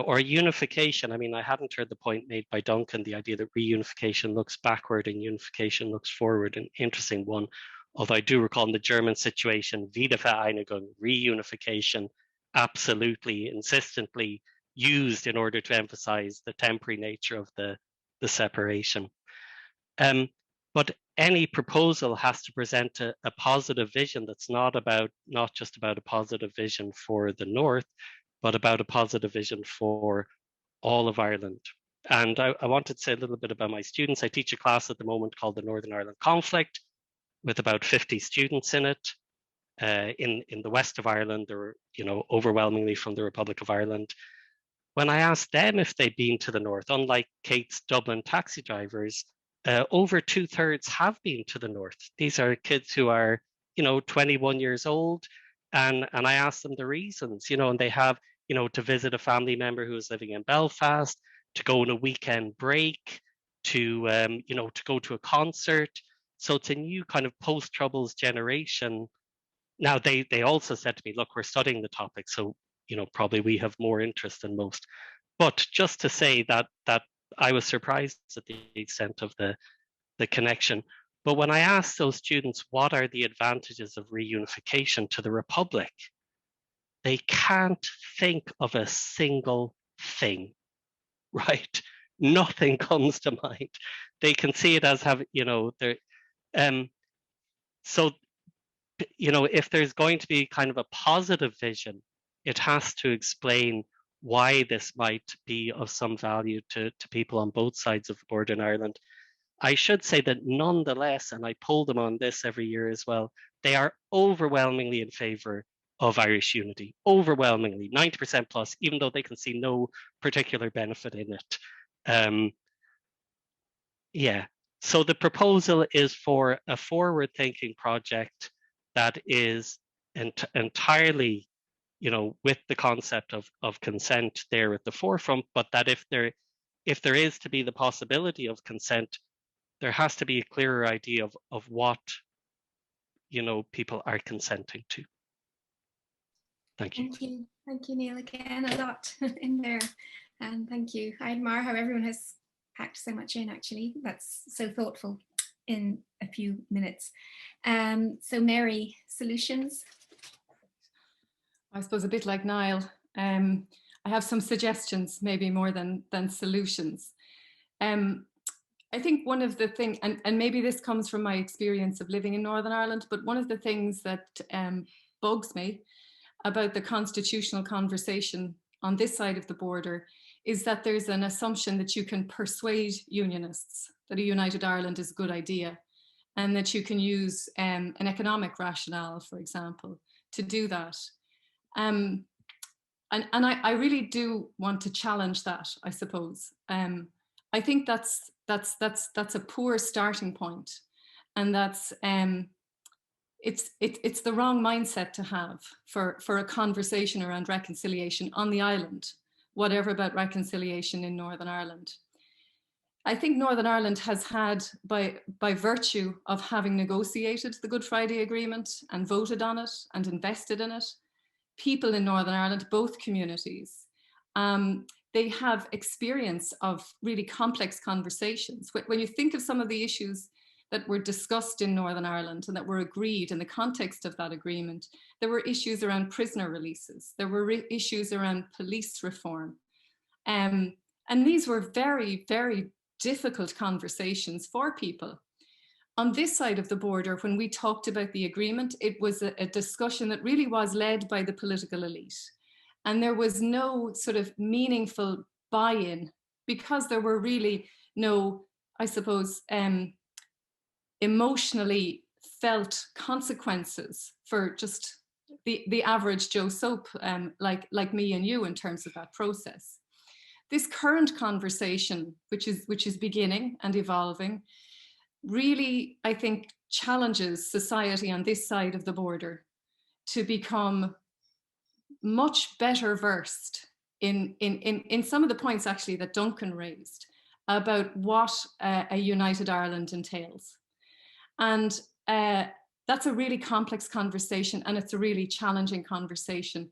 F: or unification, I hadn't heard the point made by Duncan, the idea that reunification looks backward and unification looks forward, an interesting one. Although I do recall in the German situation, Wiedervereinigung, reunification, absolutely insistently used in order to emphasize the temporary nature of the separation. But any proposal has to present a positive vision that's not just about a positive vision for the North, but about a positive vision for all of Ireland. And I wanted to say a little bit about my students. I teach a class at the moment called the Northern Ireland Conflict, with about 50 students in it. In the west of Ireland, they were, overwhelmingly from the Republic of Ireland. When I asked them if they'd been to the North, unlike Cate's Dublin taxi drivers, over 2/3 have been to the North. These are kids who are, 21 years old. And I asked them the reasons, and they have, to visit a family member who is living in Belfast, to go on a weekend break, to go to a concert. So it's a new kind of post-Troubles generation. Now, they also said to me, look, we're studying the topic, so, probably we have more interest than most. But just to say that I was surprised at the extent of the connection. But when I asked those students, what are the advantages of reunification to the Republic? They can't think of a single thing, right? Nothing comes to mind. They can see it as so, if there's going to be kind of a positive vision, it has to explain why this might be of some value to people on both sides of the border in Ireland. I should say that nonetheless, and I poll them on this every year as well, they are overwhelmingly in favour of Irish unity, overwhelmingly, 90% plus, even though they can see no particular benefit in it. So the proposal is for a forward-thinking project that is entirely, with the concept of consent there at the forefront, but that if there is to be the possibility of consent, there has to be a clearer idea of what, people are consenting to. Thank you.
C: Thank you, Neil, again, a lot in there. And thank you. I admire how everyone has packed so much in, actually. That's so thoughtful in a few minutes. So Mary, solutions?
G: I suppose a bit like Niall, I have some suggestions, maybe more than solutions. I think one of the things, and maybe this comes from my experience of living in Northern Ireland, but one of the things that bugs me about the constitutional conversation on this side of the border is that there's an assumption that you can persuade unionists that a united Ireland is a good idea, and that you can use an economic rationale, for example, to do that. And I really do want to challenge that, I suppose. I think that's a poor starting point, and that's it's the wrong mindset to have for a conversation around reconciliation on the island, whatever about reconciliation in Northern Ireland. I think Northern Ireland has had, by virtue of having negotiated the Good Friday Agreement and voted on it and invested in it, people in Northern Ireland, both communities, they have experience of really complex conversations. When you think of some of the issues that were discussed in Northern Ireland and that were agreed in the context of that agreement, there were issues around prisoner releases. There were issues around police reform. And these were very, very difficult conversations for people. On this side of the border, when we talked about the agreement, it was a discussion that really was led by the political elite. And there was no sort of meaningful buy-in because there were really no, I suppose, emotionally felt consequences for just the average Joe Soap like me and you in terms of that process. This current conversation, which is beginning and evolving, really, I think, challenges society on this side of the border to become much better versed in some of the points actually that Duncan raised about what a united Ireland entails. And that's a really complex conversation, and it's a really challenging conversation.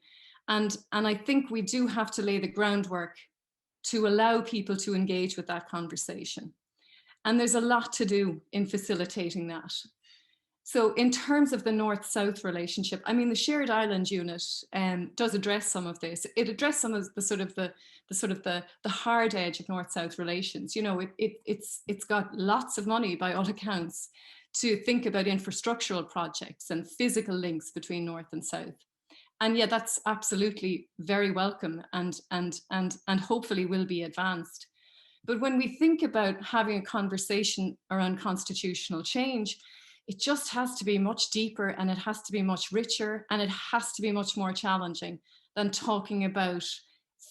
G: And I think we do have to lay the groundwork to allow people to engage with that conversation. And there's a lot to do in facilitating that. So in terms of the North-South relationship, I mean, the Shared Island Unit does address some of this. It addressed some of the hard edge of North-South relations. You know, it's got lots of money by all accounts to think about infrastructural projects and physical links between North and South. And yeah, that's absolutely very welcome and hopefully will be advanced. But when we think about having a conversation around constitutional change, it just has to be much deeper, and it has to be much richer, and it has to be much more challenging than talking about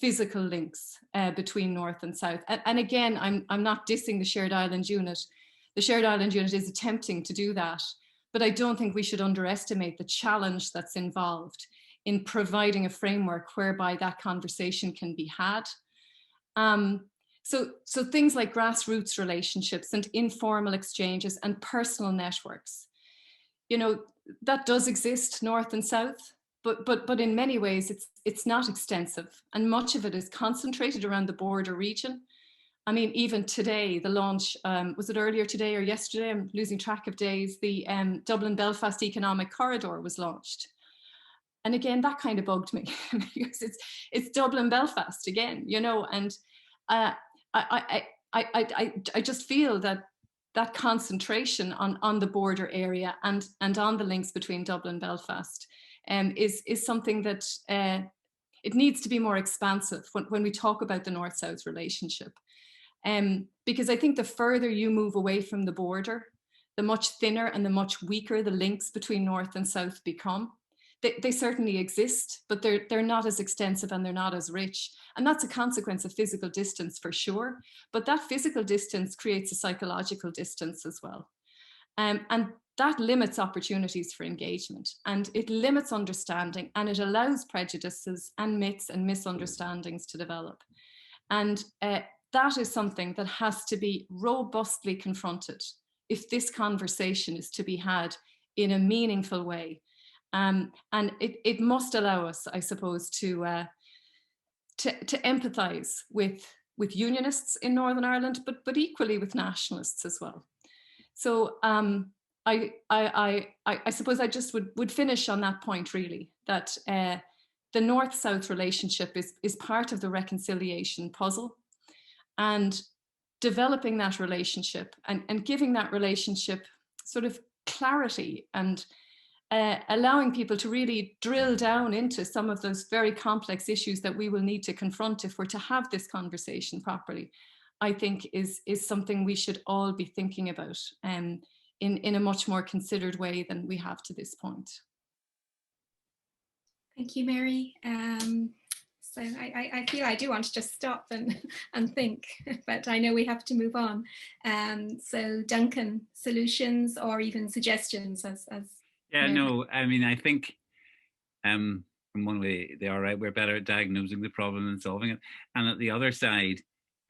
G: physical links between North and South. And again, I'm not dissing the Shared Island Unit. The Shared Island Unit is attempting to do that, but I don't think we should underestimate the challenge that's involved in providing a framework whereby that conversation can be had. So things like grassroots relationships and informal exchanges and personal networks, you know, that does exist North and South, but in many ways it's not extensive, and much of it is concentrated around the border region. I mean, even today, the launch, was it earlier today or yesterday? I'm losing track of days. The Dublin-Belfast Economic Corridor was launched. And again, that kind of bugged me because it's Dublin-Belfast again, you know, and I just feel that concentration on the border area and on the links between Dublin and Belfast is something that it needs to be more expansive when we talk about the North-South relationship. Because I think the further you move away from the border, the much thinner and the much weaker the links between North and South become. They certainly exist, but they're not as extensive and they're not as rich. And that's a consequence of physical distance for sure. But that physical distance creates a psychological distance as well. And that limits opportunities for engagement, and it limits understanding, and it allows prejudices and myths and misunderstandings to develop. And that is something that has to be robustly confronted if this conversation is to be had in a meaningful way. And it must allow us, I suppose, to empathise with unionists in Northern Ireland, but equally with nationalists as well. So I suppose I just would finish on that point, really, that the North-South relationship is part of the reconciliation puzzle, and developing that relationship and giving that relationship sort of clarity and allowing people to really drill down into some of those very complex issues that we will need to confront if we're to have this conversation properly, I think is something we should all be thinking about in a much more considered way than we have to this point.
C: Thank you, Mary. So I feel I do want to just stop and think, but I know we have to move on. So Duncan, solutions or even suggestions as
H: yeah, no, I mean, I think from one way they are right, we're better at diagnosing the problem than solving it. And at the other side,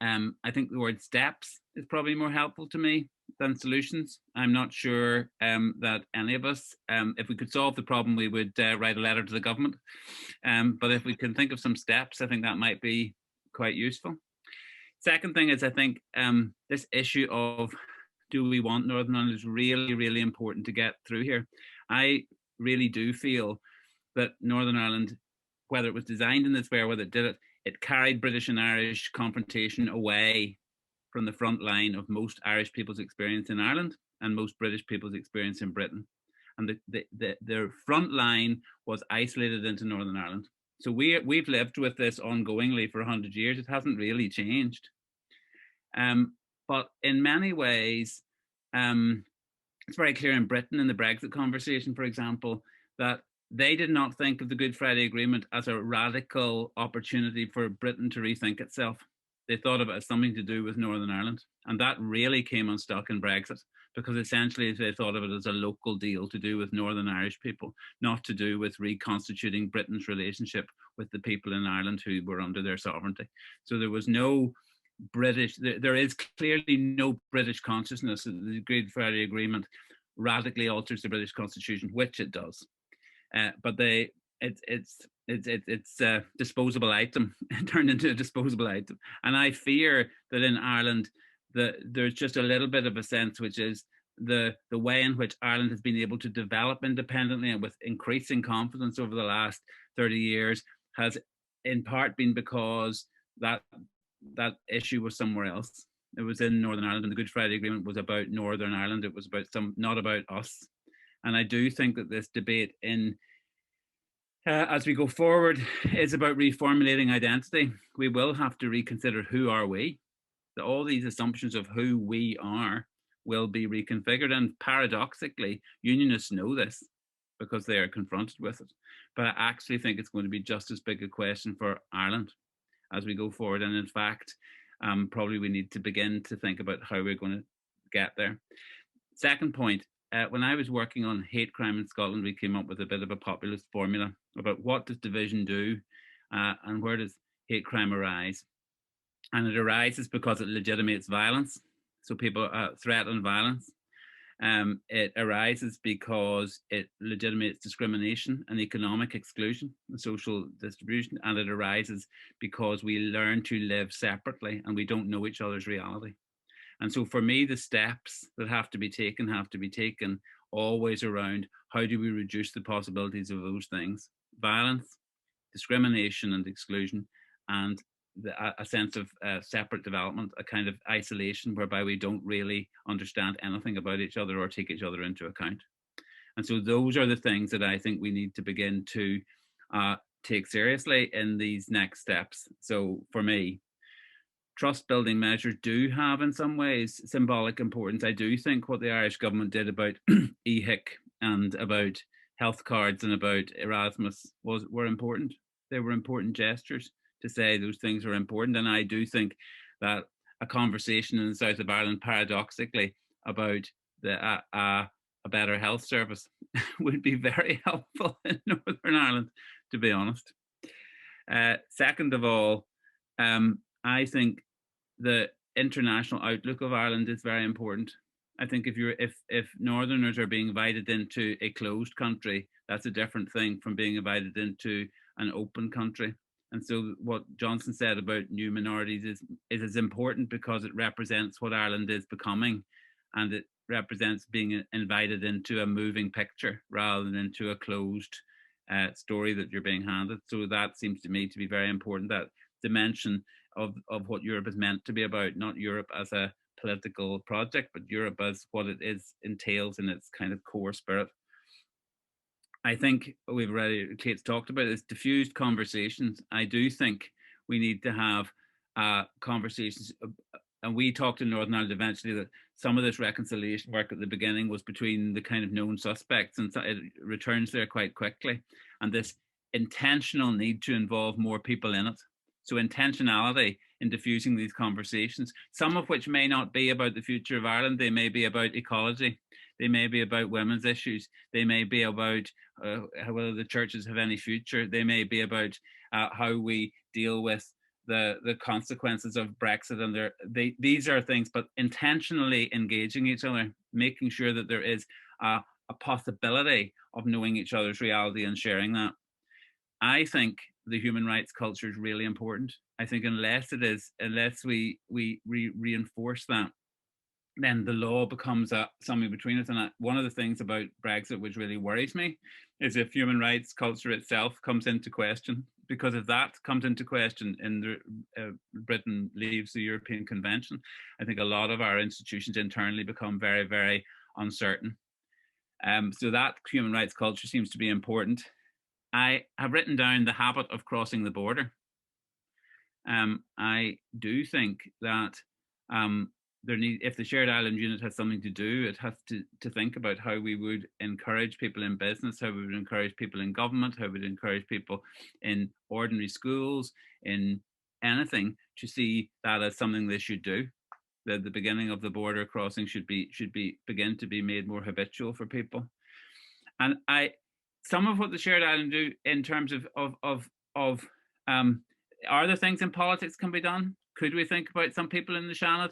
H: I think the word steps is probably more helpful to me than solutions. I'm not sure that any of us, if we could solve the problem, we would write a letter to the government. But if we can think of some steps, I think that might be quite useful. Second thing is, I think this issue of do we want Northern Ireland is really, really important to get through here. I really do feel that Northern Ireland, whether it was designed in this way or whether it did it, it carried British and Irish confrontation away from the front line of most Irish people's experience in Ireland and most British people's experience in Britain. And the front line was isolated into Northern Ireland. So we've lived with this ongoingly for 100 years. It hasn't really changed. But in many ways, it's very clear in Britain in the Brexit conversation, for example, that they did not think of the Good Friday Agreement as a radical opportunity for Britain to rethink itself. They thought of it as something to do with Northern Ireland. And that really came unstuck in Brexit, because essentially they thought of it as a local deal to do with Northern Irish people, not to do with reconstituting Britain's relationship with the people in Ireland who were under their sovereignty. So there was no British, there is clearly no British consciousness. The Good Friday Agreement radically alters the British Constitution, which it does. But it's a disposable item. It turned into a disposable item. And I fear that in Ireland, there's just a little bit of a sense, which is the way in which Ireland has been able to develop independently and with increasing confidence over the last 30 years has in part been because that issue was somewhere else. It was in Northern Ireland, and the Good Friday Agreement was about Northern Ireland. It was about not about us. And I do think that this debate as we go forward is about reformulating identity. We will have to reconsider who are we. That all these assumptions of who we are will be reconfigured. And paradoxically, unionists know this because they are confronted with it. But I actually think it's going to be just as big a question for Ireland as we go forward. And in fact, probably we need to begin to think about how we're going to get there. Second point, when I was working on hate crime in Scotland, we came up with a bit of a populist formula about what does division do and where does hate crime arise. And it arises because it legitimates violence. So people threaten violence. It arises because it legitimates discrimination and economic exclusion and social distribution. And it arises because we learn to live separately and we don't know each other's reality. And so for me, the steps that have to be taken always around how do we reduce the possibilities of those things: violence, discrimination and exclusion, and a sense of separate development, a kind of isolation whereby we don't really understand anything about each other or take each other into account. And so those are the things that I think we need to begin to take seriously in these next steps. So for me, trust building measures do have in some ways symbolic importance. I do think what the Irish government did about EHIC and about health cards and about Erasmus were important. They were important gestures to say those things are important. And I do think that a conversation in the south of Ireland, paradoxically, about a better health service would be very helpful in Northern Ireland, to be honest. Second of all, I think the international outlook of Ireland is very important. I think if Northerners are being invited into a closed country, that's a different thing from being invited into an open country. And so what Johnson said about new minorities is as important because it represents what Ireland is becoming, and it represents being invited into a moving picture rather than into a closed story that you're being handed. So that seems to me to be very important, that dimension of what Europe is meant to be about, not Europe as a political project, but Europe as what it entails in its kind of core spirit. I think we've already, Cate's talked about this, diffused conversations. I do think we need to have conversations, and we talked in Northern Ireland eventually that some of this reconciliation work at the beginning was between the kind of known suspects, and it returns there quite quickly. And this intentional need to involve more people in it. So intentionality in diffusing these conversations, some of which may not be about the future of Ireland. They may be about ecology. They may be about women's issues. They may be about whether the churches have any future. They may be about how we deal with the consequences of Brexit. And these are things, but intentionally engaging each other, making sure that there is a possibility of knowing each other's reality and sharing that. I think the human rights culture is really important. I think unless we reinforce that, then the law becomes something between us. And one of the things about Brexit which really worries me is if human rights culture itself comes into question. Because if that comes into question and Britain leaves the European Convention, I think a lot of our institutions internally become very, very uncertain. So that human rights culture seems to be important. I have written down the habit of crossing the border. I do think that if the Shared Island Unit has something to do, it has to think about how we would encourage people in business, how we would encourage people in government, how we would encourage people in ordinary schools, in anything, to see that as something they should do. That the beginning of the border crossing should begin to be made more habitual for people. And some of what the Shared Island do in terms of are there things in politics can be done? Could we think about some people in the Shannon?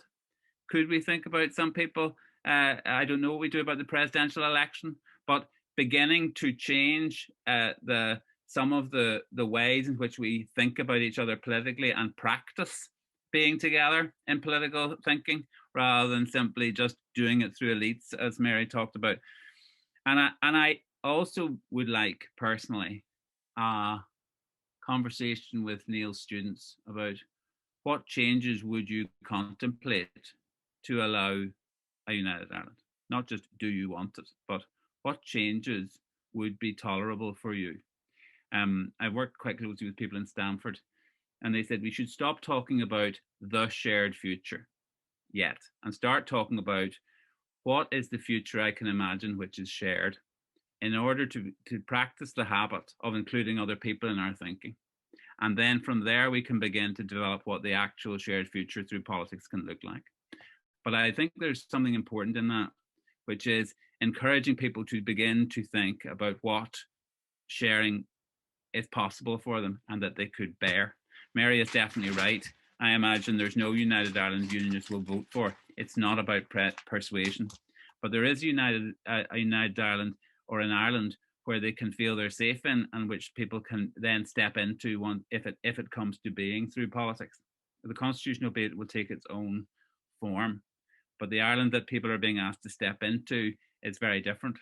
H: Could we think about some people? I don't know what we do about the presidential election, but beginning to change some of the ways in which we think about each other politically and practice being together in political thinking, rather than simply just doing it through elites, as Mary talked about. And I also would like personally a conversation with Niall's students about what changes would you contemplate to allow a united Ireland? Not just do you want it, but what changes would be tolerable for you? I worked quite closely with people in Stanford, and they said we should stop talking about the shared future yet and start talking about what is the future I can imagine which is shared, in order to practice the habit of including other people in our thinking. And then from there, we can begin to develop what the actual shared future through politics can look like. But I think there's something important in that, which is encouraging people to begin to think about what sharing is possible for them and that they could bear. Mary is definitely right. I imagine there's no United Ireland unionists will vote for. It's not about persuasion. But there is a United Ireland, or an Ireland where they can feel they're safe in, and which people can then step into one if it comes to being through politics. The constitutional debate will take its own form, but the Ireland that people are being asked to step into is very different,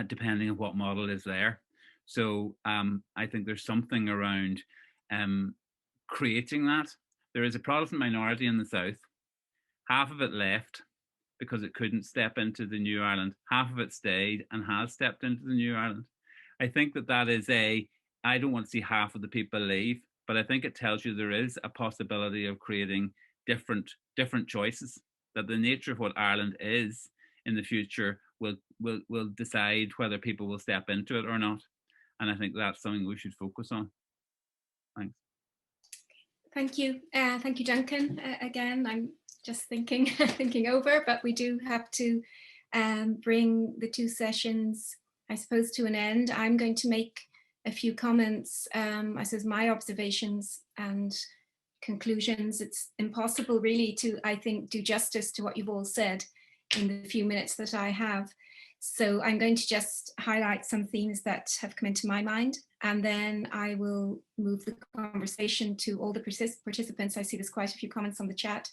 H: depending on what model is there. So I think there's something around creating that. There is a Protestant minority in the South. Half of it left because it couldn't step into the new Ireland. Half of it stayed and has stepped into the new Ireland. I think that is I don't want to see half of the people leave, but I think it tells you there is a possibility of creating different choices, that the nature of what Ireland is in the future will decide whether people will step into it or not. And I think that's something we should focus on. Thanks.
C: Thank you. Thank you, Duncan. Again, I'm just thinking over, but we do have to bring the two sessions, I suppose, to an end. I'm going to make a few comments, I suppose my observations and conclusions. It's impossible really to, I think, do justice to what you've all said in the few minutes that I have. So I'm going to just highlight some themes that have come into my mind, and then I will move the conversation to all the participants. I see there's quite a few comments on the chat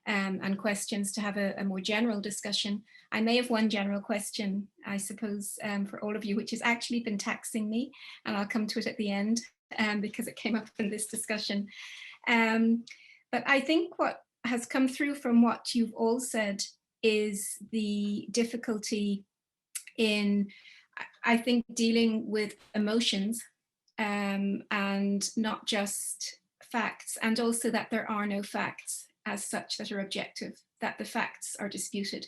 C: and questions to have a more general discussion. I may have one general question, I suppose, for all of you, which has actually been taxing me, and I'll come to it at the end because it came up in this discussion. But I think what has come through from what you've all said is the difficulty in, I think, dealing with emotions and not just facts, and also that there are no facts as such that are objective, that the facts are disputed.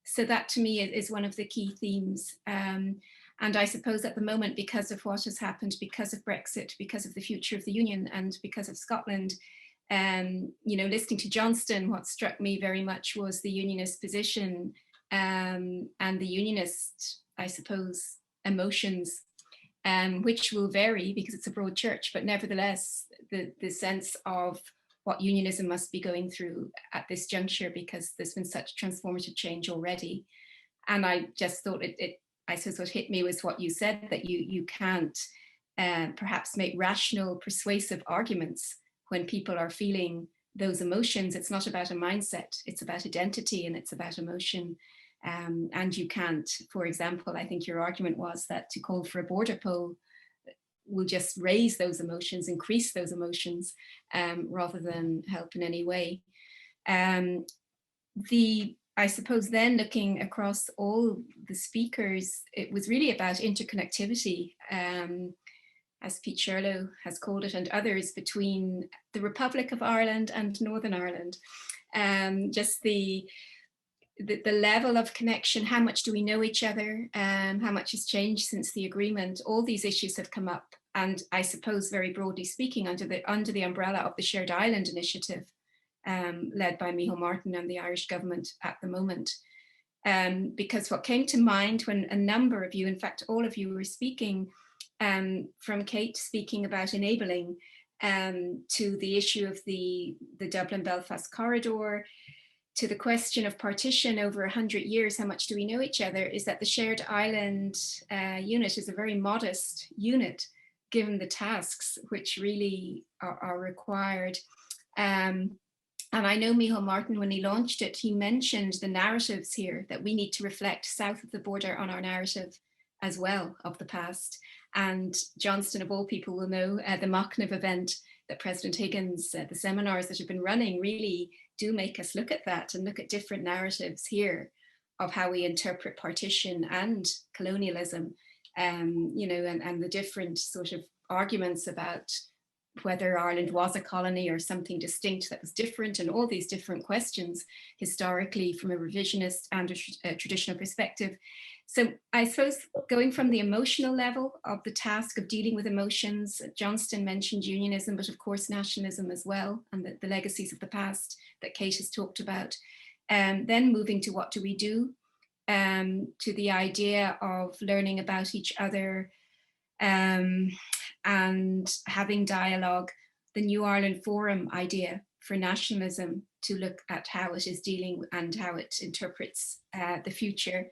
C: So that to me is one of the key themes. And I suppose at the moment, because of what has happened, because of Brexit, because of the future of the Union, and because of Scotland, you know, listening to Johnston, what struck me very much was the unionist position and the unionist, I suppose, emotions, which will vary because it's a broad church, but nevertheless, the sense of what unionism must be going through at this juncture, because there's been such transformative change already. And I just thought I suppose what hit me was what you said, that you can't perhaps make rational, persuasive arguments when people are feeling those emotions. It's not about a mindset, it's about identity and it's about emotion. And you can't, for example, I think your argument was that to call for a border poll will just raise those emotions, increase those emotions, rather than help in any way. I suppose then looking across all the speakers, it was really about interconnectivity, as Pete Sherlow has called it, and others, between the Republic of Ireland and Northern Ireland. Just the level of connection, how much do we know each other, how much has changed since the agreement. All these issues have come up, and I suppose very broadly speaking under the umbrella of the Shared Island Initiative, led by Micheál Martin and the Irish government at the moment. Because what came to mind when a number of you, in fact all of you, were speaking, from Cate speaking about enabling, to the issue of the Dublin-Belfast corridor, to the question of partition over 100 years, how much do we know each other, is that the Shared Island unit is a very modest unit given the tasks which really are required. And I know Micheál Martin, when he launched it, he mentioned the narratives here, that we need to reflect south of the border on our narrative as well of the past. And Johnston, of all people, will know the Machniv event that President Higgins, the seminars that have been running really do make us look at that and look at different narratives here of how we interpret partition and colonialism, you know, and the different sort of arguments about whether Ireland was a colony or something distinct that was different, and all these different questions historically from a revisionist and a traditional perspective. So I suppose going from the emotional level of the task of dealing with emotions, Johnston mentioned unionism, but of course nationalism as well, and the legacies of the past that Cate has talked about. Then moving to what do we do, to the idea of learning about each other, and having dialogue, the New Ireland Forum idea for nationalism to look at how it is dealing and how it interprets the future,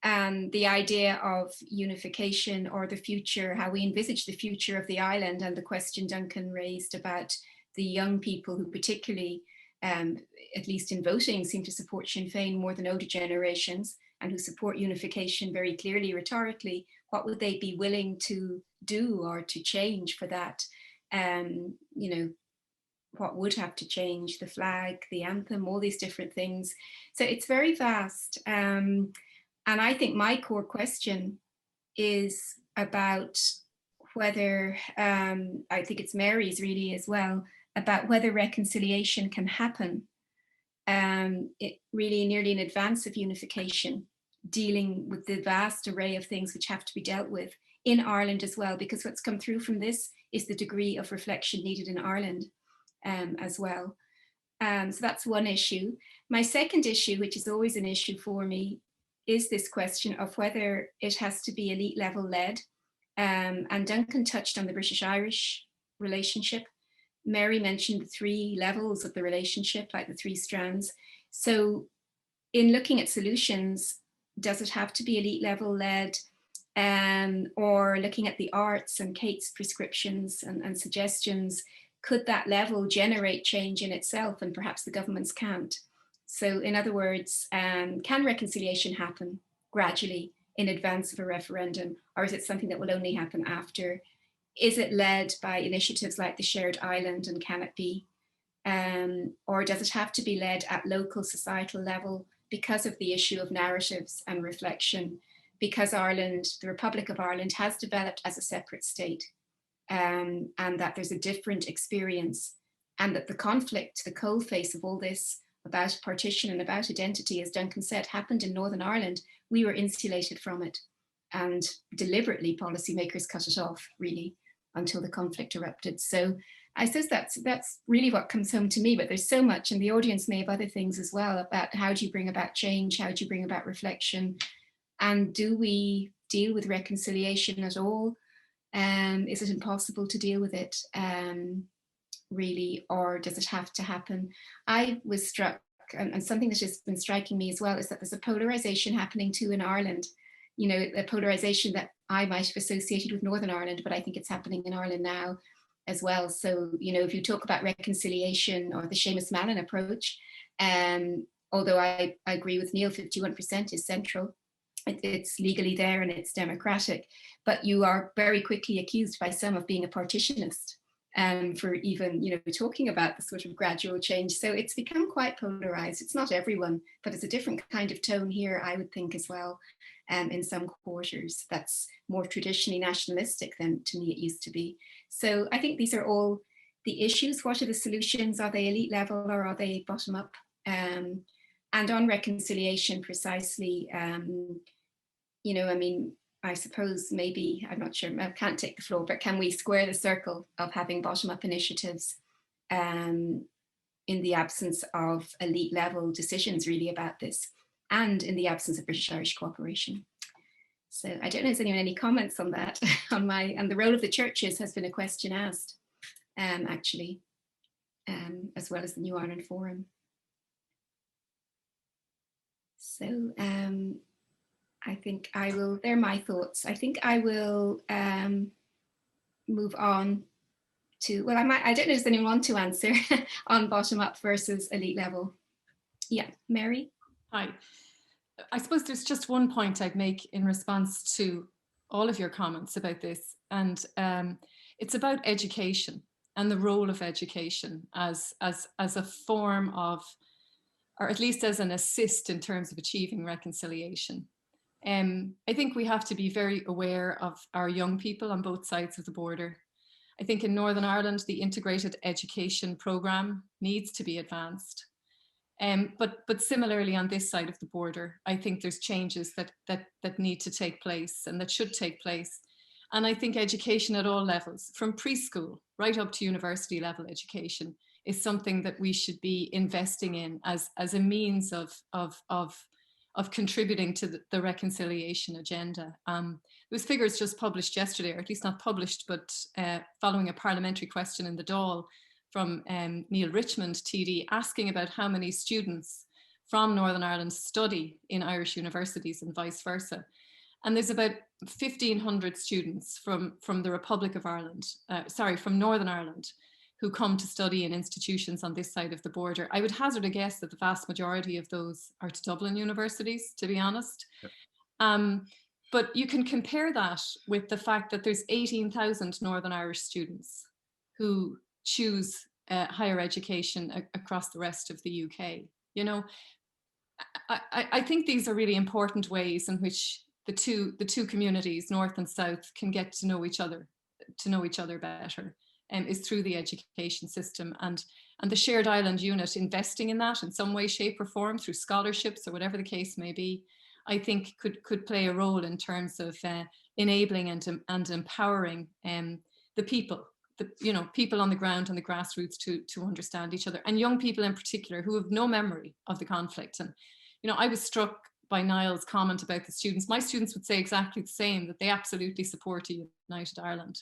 C: and the idea of unification or the future, how we envisage the future of the island, and the question Duncan raised about the young people who particularly, at least in voting, seem to support Sinn Féin more than older generations, and who support unification very clearly rhetorically. What would they be willing to do or to change for that? You know, what would have to change? The flag, the anthem, all these different things. So it's very vast. And I think my core question is about whether, I think it's Mary's really as well, about whether reconciliation can happen, it really nearly in advance of unification, dealing with the vast array of things which have to be dealt with in Ireland as well, because what's come through from this is the degree of reflection needed in Ireland as well. So that's one issue. My second issue, which is always an issue for me, is this question of whether it has to be elite level led. And Duncan touched on the British-Irish relationship. Mary mentioned the 3 levels of the relationship, like the 3 strands. So in looking at solutions, does it have to be elite level led, or looking at the arts and Cate's prescriptions and suggestions, could that level generate change in itself and perhaps the governments can't? So in other words, can reconciliation happen gradually in advance of a referendum, or is it something that will only happen after? Is it led by initiatives like the Shared Island, and can it be? Or does it have to be led at local societal level because of the issue of narratives and reflection, because Ireland, the Republic of Ireland, has developed as a separate state, and that there's a different experience, and that the conflict, the coalface of all this about partition and about identity, as Duncan said, happened in Northern Ireland. We were insulated from it, and deliberately policymakers cut it off, really, until the conflict erupted. So I suppose that's really what comes home to me, but there's so much, and the audience may have other things as well, about how do you bring about change, how do you bring about reflection, and do we deal with reconciliation at all? Is it impossible to deal with it, really, or does it have to happen? I was struck, and something that has been striking me as well, is that there's a polarization happening too in Ireland. You know, the polarization that I might have associated with Northern Ireland, but I think it's happening in Ireland now as well. So, you know, if you talk about reconciliation or the Seamus Mallon approach, although I agree with Niall, 51% is central. It's legally there and it's democratic, but you are very quickly accused by some of being a partitionist, for even, you know, talking about the sort of gradual change. So it's become quite polarized. It's not everyone, but it's a different kind of tone here, I would think, as well. In some quarters, that's more traditionally nationalistic than to me it used to be. So I think these are all the issues. What are the solutions? Are they elite level or are they bottom up? And on reconciliation, precisely, you know, I mean, I suppose maybe, I'm not sure, I can't take the floor, but can we square the circle of having bottom-up initiatives in the absence of elite level decisions really about this, and in the absence of British-Irish cooperation? So I don't know, has anyone any comments on that? And the role of the churches has been a question asked, actually, as well as the New Ireland Forum. So I think I will, they're my thoughts. I think I will move on well, I don't know if anyone want to answer on bottom-up versus elite level. Yeah, Mary?
G: Hi. I suppose there's just one point I'd make in response to all of your comments about this, and it's about education and the role of education as a form of, or at least as an assist in terms of achieving reconciliation. I think we have to be very aware of our young people on both sides of the border. I think in Northern Ireland, the integrated education programme needs to be advanced. But similarly on this side of the border, I think there's changes that need to take place and that should take place. And I think education at all levels, from preschool right up to university level education, is something that we should be investing in as a means of contributing to the reconciliation agenda. There was figures just published yesterday, or at least not published, but following a parliamentary question in the Dáil from Neil Richmond, TD, asking about how many students from Northern Ireland study in Irish universities and vice versa. And there's about 1,500 students from the Republic of Ireland, from Northern Ireland, who come to study in institutions on this side of the border. I would hazard a guess that the vast majority of those are to Dublin universities, to be honest. Yep. But you can compare that with the fact that there's 18,000 Northern Irish students who choose higher education across the rest of the UK. You know, I think these are really important ways in which the two communities, North and South, can get to know each other better. Is through the education system, and the Shared Island Unit investing in that in some way, shape or form through scholarships or whatever the case may be, I think could play a role in terms of enabling and empowering the people, people on the ground and the grassroots to understand each other, and young people in particular who have no memory of the conflict. And I was struck by Niall's comment about the students. My students would say exactly the same, that they absolutely support a united Ireland.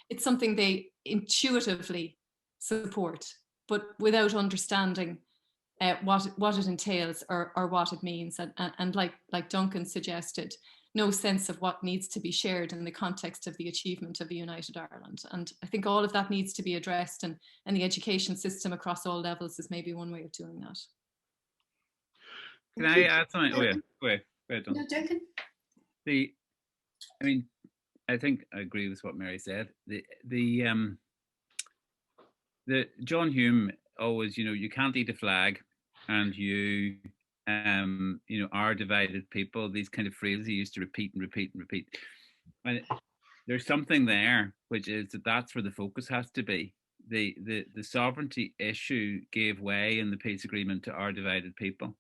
G: It's something they intuitively support, but without understanding what it entails or what it means. And like Duncan suggested, no sense of what needs to be shared in the context of the achievement of a united Ireland. And I think all of that needs to be addressed, and the education system across all levels is maybe one way of doing that.
H: Can I add something? Wait,
C: no, Duncan.
H: I think I agree with what Mary said. The John Hume always, you can't eat a flag, and you are divided people. These kind of phrases he used to repeat and repeat and repeat. And there's something there, which is that's where the focus has to be. The sovereignty issue gave way in the peace agreement to our divided people,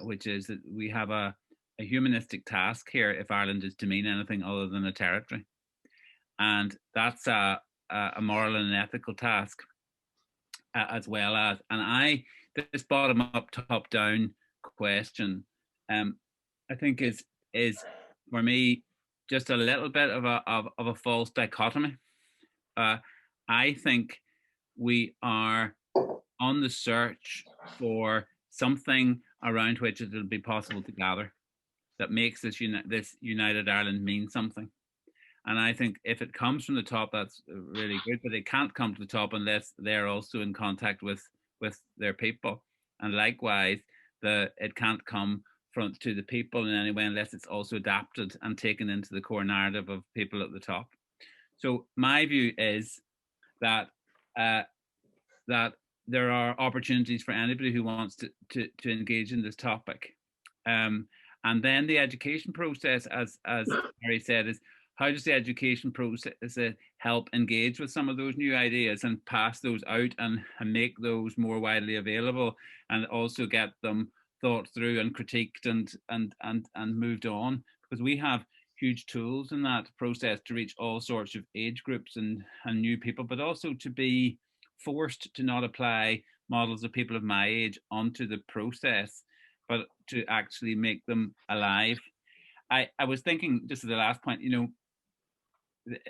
H: which is that we have a humanistic task here if Ireland is to mean anything other than a territory. And that's a moral and an ethical task as well as, and this bottom up, top down question, I think is for me just a little bit of a false dichotomy. I think we are on the search for something around which it will be possible to gather that makes this united Ireland mean something. And I think if it comes from the top, that's really good, but it can't come to the top unless they're also in contact with their people. And likewise, it can't come to the people in any way unless it's also adapted and taken into the core narrative of people at the top. So my view is that that there are opportunities for anybody who wants to engage in this topic. And then the education process, as Mary said, is how does the education process help engage with some of those new ideas and pass those out and make those more widely available, and also get them thought through and critiqued and moved on, because we have huge tools in that process to reach all sorts of age groups and new people, but also to be forced to not apply models of people of my age onto the process, but to actually make them alive. I was thinking, just at the last point,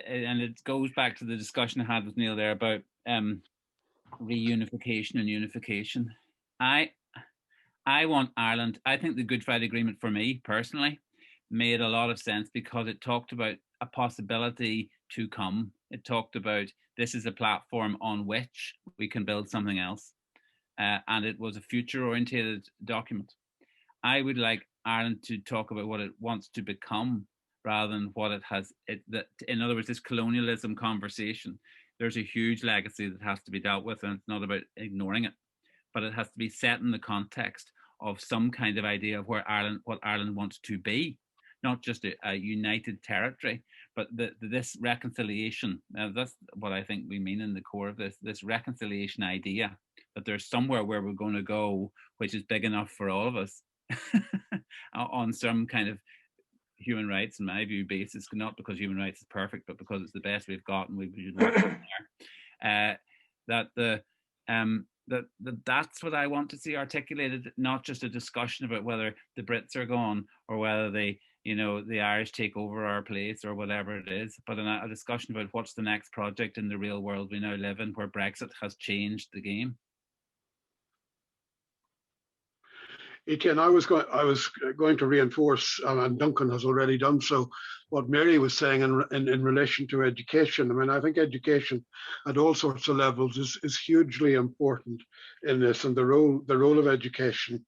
H: and it goes back to the discussion I had with Neil there about reunification and unification. I want Ireland. I think the Good Friday Agreement, for me personally, made a lot of sense because it talked about a possibility to come it talked about this is a platform on which we can build something else. And it was a future-orientated document. I would like Ireland to talk about what it wants to become rather than what it has. In other words, this colonialism conversation, there's a huge legacy that has to be dealt with, and it's not about ignoring it, but it has to be set in the context of some kind of idea of what Ireland wants to be, not just a united territory, but this reconciliation. That's what I think we mean in the core of this reconciliation idea, that there's somewhere where we're going to go, which is big enough for all of us on some kind of human rights, in my view, basis, not because human rights is perfect, but because it's the best we've got and we should work there. That's what I want to see articulated, not just a discussion about whether the Brits are gone or whether the Irish take over our place or whatever it is, but a discussion about what's the next project in the real world we now live in, where Brexit has changed the game.
D: Etain, I was going to reinforce, and Duncan has already done so, what Mary was saying in relation to education. I mean, I think education at all sorts of levels is hugely important in this, and the role of education.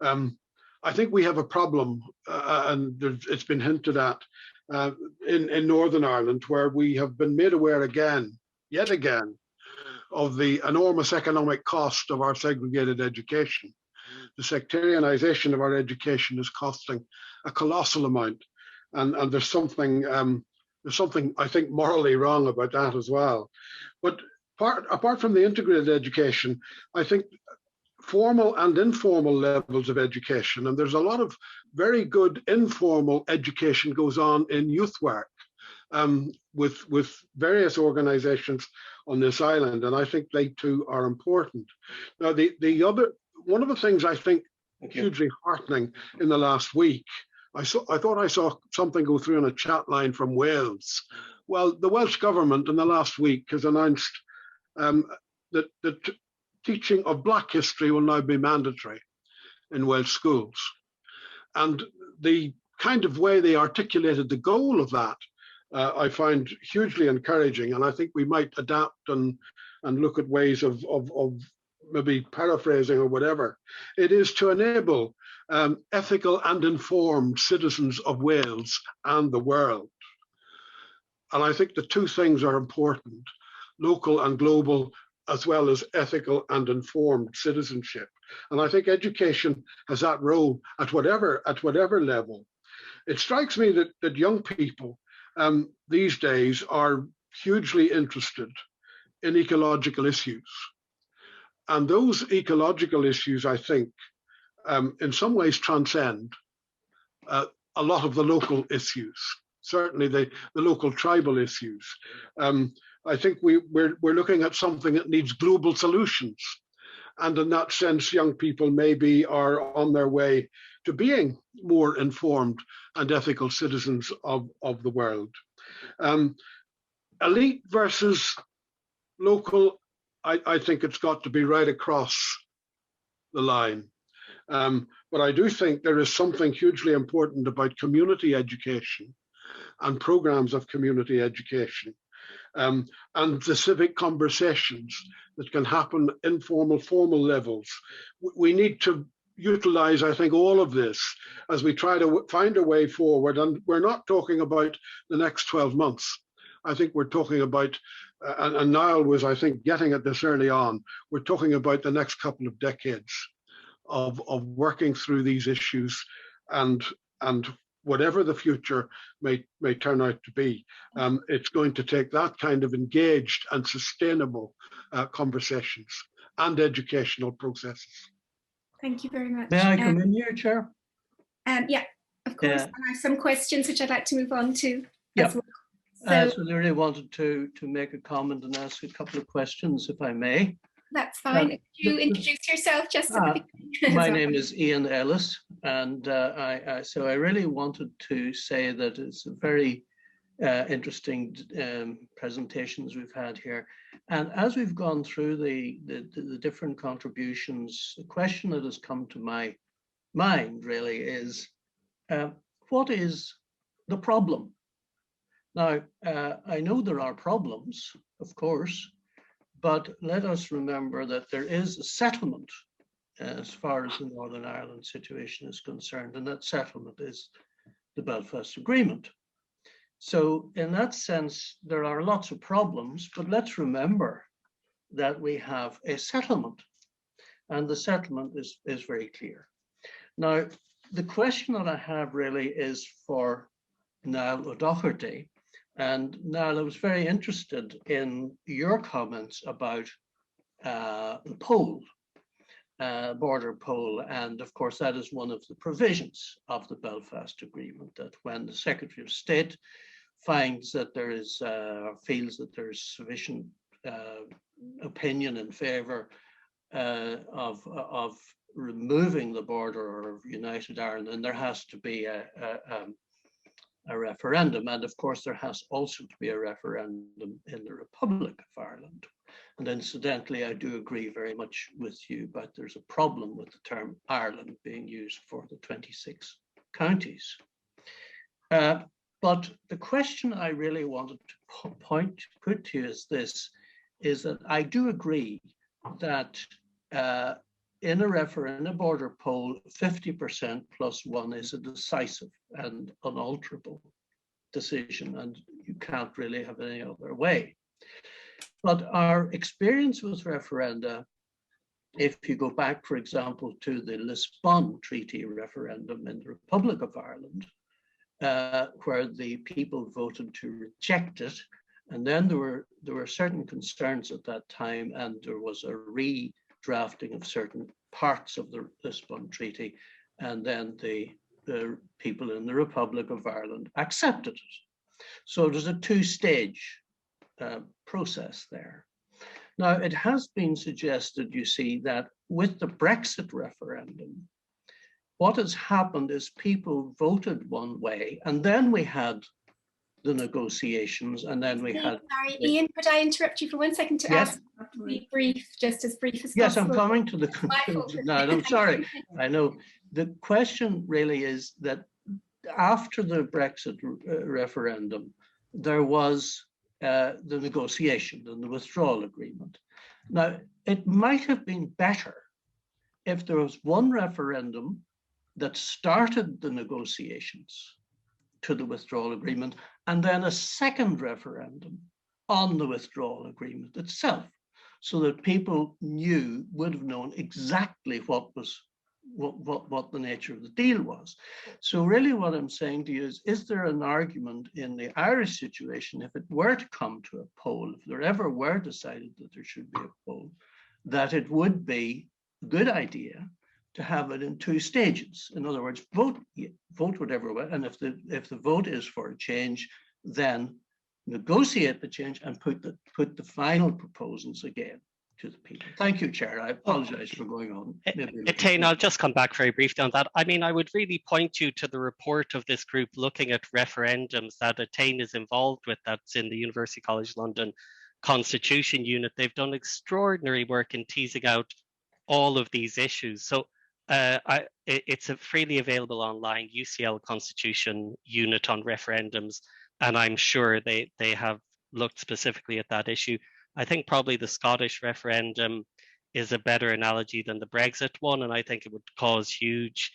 D: I think we have a problem, and it's been hinted at in Northern Ireland, where we have been made aware yet again, of the enormous economic cost of our segregated education. The sectarianization of our education is costing a colossal amount, and there's something I think morally wrong about that as well. But apart from the integrated education, I think formal and informal levels of education, and there's a lot of very good informal education goes on in youth work with various organizations on this island, and I think they too are important. Now, one of the things I think hugely heartening in the last week, I thought I saw something go through on a chat line from Wales. Well, the Welsh government in the last week has announced that the teaching of Black history will now be mandatory in Welsh schools. And the kind of way they articulated the goal of that, I find hugely encouraging. And I think we might adapt and look at ways of maybe paraphrasing or whatever. It is to enable ethical and informed citizens of Wales and the world. And I think the two things are important, local and global, as well as ethical and informed citizenship. And I think education has that role at whatever level. It strikes me that young people these days are hugely interested in ecological issues. And those ecological issues, I think, in some ways transcend a lot of the local issues, certainly the local tribal issues. I think we're looking at something that needs global solutions. And in that sense, young people maybe are on their way to being more informed and ethical citizens of the world. Elite versus local, I think it's got to be right across the line. But I do think there is something hugely important about community education and programs of community education and the civic conversations that can happen informal, formal levels. We need to utilize, I think, all of this as we try to find a way forward. And we're not talking about the next 12 months. I think we're talking about, and Niall was, I think, getting at this early on, we're talking about the next couple of decades of working through these issues and whatever the future may turn out to be. It's going to take that kind of engaged and sustainable conversations and educational processes.
C: Thank you very much.
I: May I come in here, Chair?
C: Yeah, of course. And I have some questions which I'd like to move on to.
I: Yeah.
C: Well.
I: So I really wanted to make a comment and ask a couple of questions, if I may.
C: That's fine. Could you introduce yourself just a bit?
I: My name is Ian Ellis, and so I really wanted to say that it's a very interesting presentations we've had here. And as we've gone through the different contributions, the question that has come to my mind really is, what is the problem? Now, I know there are problems, of course, but let us remember that there is a settlement as far as the Northern Ireland situation is concerned, and that settlement is the Belfast Agreement. So in that sense, there are lots of problems, but let's remember that we have a settlement, and the settlement is very clear. Now, the question that I have really is for Niall Ó Dochartaigh. And Niall, I was very interested in your comments about the poll, border poll. And of course, that is one of the provisions of the Belfast Agreement, that when the Secretary of State finds that there is, feels that there is sufficient opinion in favor of removing the border of United Ireland, then there has to be a referendum. And of course, there has also to be a referendum in the Republic of Ireland. And incidentally, I do agree very much with you, but there's a problem with the term Ireland being used for the 26 counties. But the question I really wanted to put to you is this, is that I do agree that in a border poll, 50% plus one is a decisive and unalterable decision, and you can't really have any other way. But our experience with referenda, if you go back, for example, to the Lisbon Treaty referendum in the Republic of Ireland, where the people voted to reject it, and then there were certain concerns at that time, and there was a redrafting of certain parts of the Lisbon Treaty, and then the people in the Republic of Ireland accepted it. So there's a two-stage process there. Now, it has been suggested, you see, that with the Brexit referendum, what has happened is people voted one way, and then we had the negotiations, and then we had...
C: Sorry, Ian, could I interrupt you for 1 second to ask to be brief, just as brief as possible?
I: Yes, I'm coming to the conclusion now. I'm sorry. I know. The question really is that after the Brexit referendum, there was the negotiation and the withdrawal agreement. Now, it might have been better if there was one referendum that started the negotiations to the withdrawal agreement, and then a second referendum on the withdrawal agreement itself, so that people would have known exactly what the nature of the deal was. So really what I'm saying to you is there an argument in the Irish situation, if it were to come to a poll, if there ever were decided that there should be a poll, that it would be a good idea to have it in two stages? In other words, vote whatever way, and if the vote is for a change, then negotiate the change and put the final proposals again to the people. Thank you, Chair. I apologize for going on.
F: Etain, I'll just come back very briefly on that. I mean, I would really point you to the report of this group looking at referendums that Etain is involved with, that's in the University College London Constitution Unit. They've done extraordinary work in teasing out all of these issues. So it's freely available online, UCL Constitution Unit on referendums, and I'm sure they have looked specifically at that issue. I think probably the Scottish referendum is a better analogy than the Brexit one, and I think it would cause huge,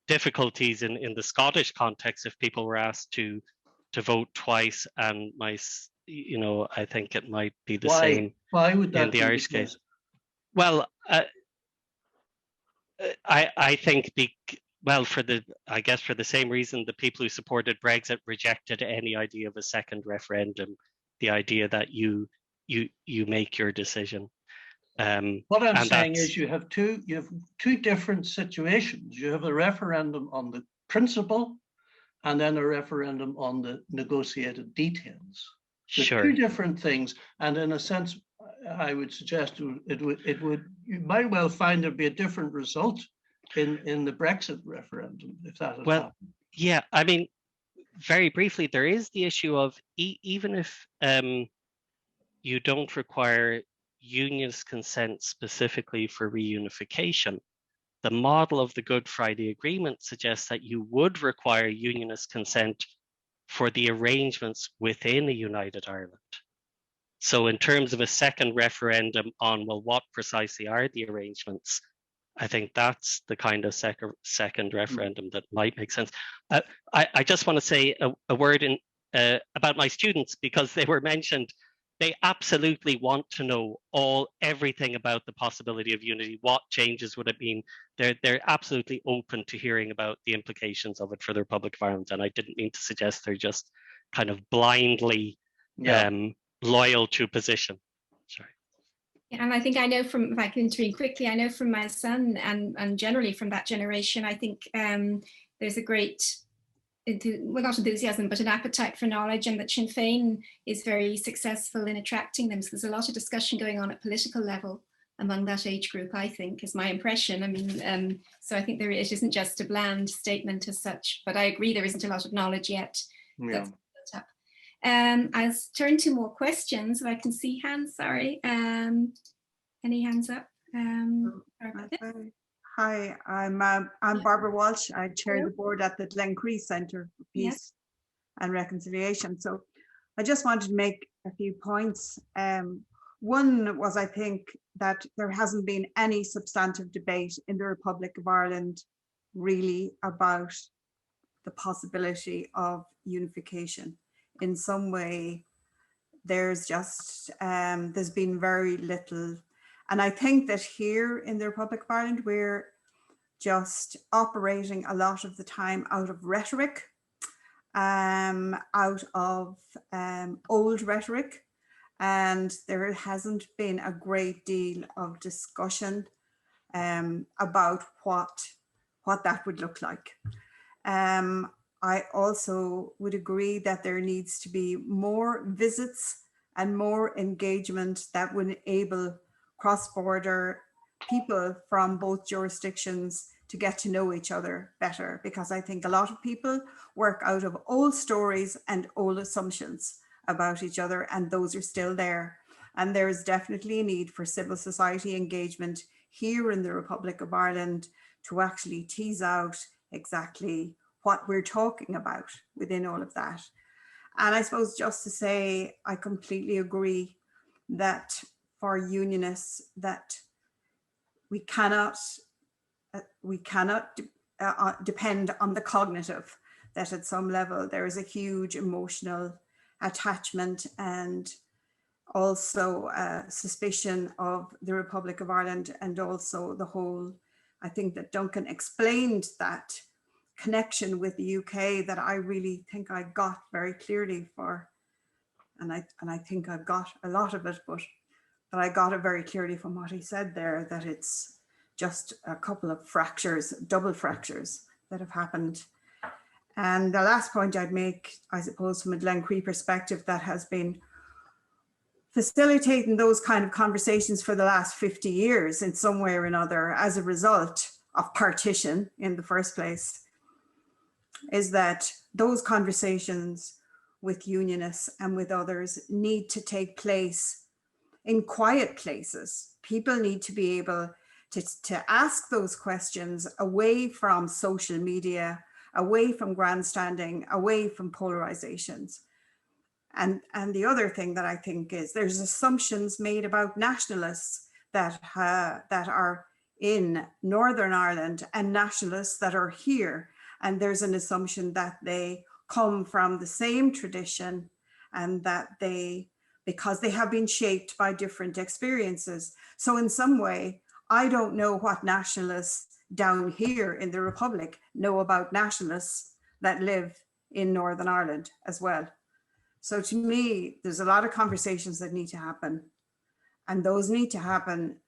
F: difficulties in the Scottish context if people were asked to vote twice. And I think it might be the same.
I: Why would that
F: in the Irish case? Well, I think for the same reason the people who supported Brexit rejected any idea of a second referendum, the idea that you make your decision.
I: What I'm saying is you have two different situations. You have a referendum on the principle, and then a referendum on the negotiated details.
F: Sure.
I: Two different things, and in a sense, I would suggest you might well find there'd be a different result in the Brexit referendum if that had happened.
F: Yeah, I mean, very briefly, there is the issue of even if you don't require unionist consent specifically for reunification, the model of the Good Friday Agreement suggests that you would require unionist consent for the arrangements within a united Ireland. So in terms of a second referendum on, well, what precisely are the arrangements? I think that's the kind of second referendum that might make sense. I just want to say a word about my students, because they were mentioned. They absolutely want to know everything about the possibility of unity. What changes would it mean? They're absolutely open to hearing about the implications of it for the Republic of Ireland. And I didn't mean to suggest they're just kind of blindly loyal to a position. Sorry.
C: Yeah, and I think I know from, if I can intervene quickly, I know from my son and generally from that generation, I think there's a great, well, not enthusiasm, but an appetite for knowledge, and that Sinn Féin is very successful in attracting them. So there's a lot of discussion going on at political level among that age group, I think, is my impression. I mean, so I think it isn't just a bland statement as such, but I agree there isn't a lot of knowledge yet.
I: Yeah.
C: I'll turn to more questions. If I can see hands, sorry. Any hands up? Sorry about this.
J: Hi, I'm Barbara Walsh. I chair the board at the Glencree Centre for Peace and Reconciliation. So I just wanted to make a few points. One was, I think, that there hasn't been any substantive debate in the Republic of Ireland really about the possibility of unification. In some way, there's just, there's been very little. And I think that here in the Republic of Ireland, we're just operating a lot of the time out of rhetoric, out of old rhetoric. And there hasn't been a great deal of discussion about what that would look like. I also would agree that there needs to be more visits and more engagement that would enable cross-border people from both jurisdictions to get to know each other better, because I think a lot of people work out of old stories and old assumptions about each other, and those are still there. And there is definitely a need for civil society engagement here in the Republic of Ireland to actually tease out exactly what we're talking about within all of that. And I suppose just to say, I completely agree that for unionists, that we cannot depend on the cognitive, that at some level there is a huge emotional attachment and also suspicion of the Republic of Ireland, and also the whole, I think that Duncan explained that connection with the UK that I really think I got very clearly for, and I think I've got a lot of it, but I got it very clearly from what he said there, that it's just a couple of fractures, double fractures that have happened. And the last point I'd make, I suppose, from a Glencree perspective, that has been facilitating those kind of conversations for the last 50 years in some way or another as a result of partition in the first place, is that those conversations with unionists and with others need to take place in quiet places. People need to be able to ask those questions away from social media, away from grandstanding, away from polarizations. And the other thing that I think is there's assumptions made about nationalists that are in Northern Ireland and nationalists that are here. And there's an assumption that they come from the same tradition and that because they have been shaped by different experiences. So in some way, I don't know what nationalists down here in the Republic know about nationalists that live in Northern Ireland as well. So to me, there's a lot of conversations that need to happen, and those need to happen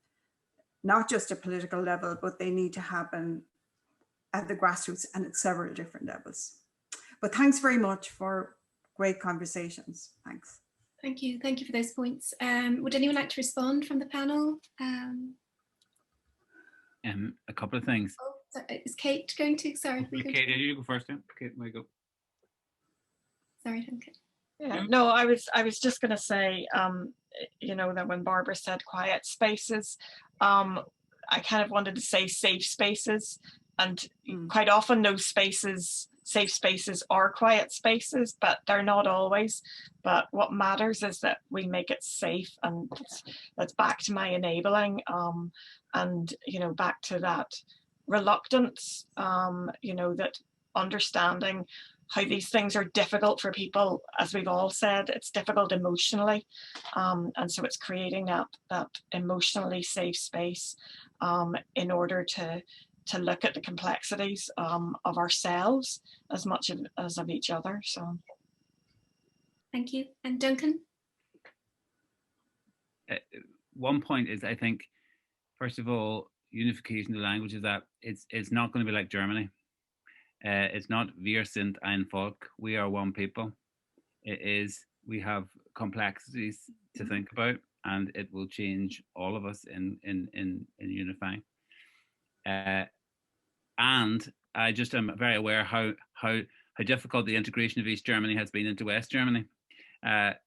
J: not just at political level, but they need to happen at the grassroots and at several different levels. But thanks very much for great conversations. Thanks.
C: Thank you. Thank you for those points. Would anyone like to respond from the panel?
H: A couple of things.
C: Oh, is Cate going to? Sorry.
H: Cate, you go first. Yeah. Cate, may go.
C: Sorry, Duncan.
E: Yeah, no, I was just going to say, you know, that when Barbara said quiet spaces, I kind of wanted to say safe spaces, and quite often those spaces safe spaces are quiet spaces, but they're not always. But what matters is that we make it safe, and that's back to my enabling, and back to that reluctance, that understanding how these things are difficult for people, as we've all said, it's difficult emotionally, and so it's creating that emotionally safe space in order to look at the complexities of ourselves as much as of each other. So,
C: thank you. And Duncan?
H: One point is, I think, first of all, unification of the language is that it's not going to be like Germany. It's not wir sind ein Volk, we are one people. It is, we have complexities to think about, and it will change all of us in unifying. And I just am very aware how difficult the integration of East Germany has been into West Germany. That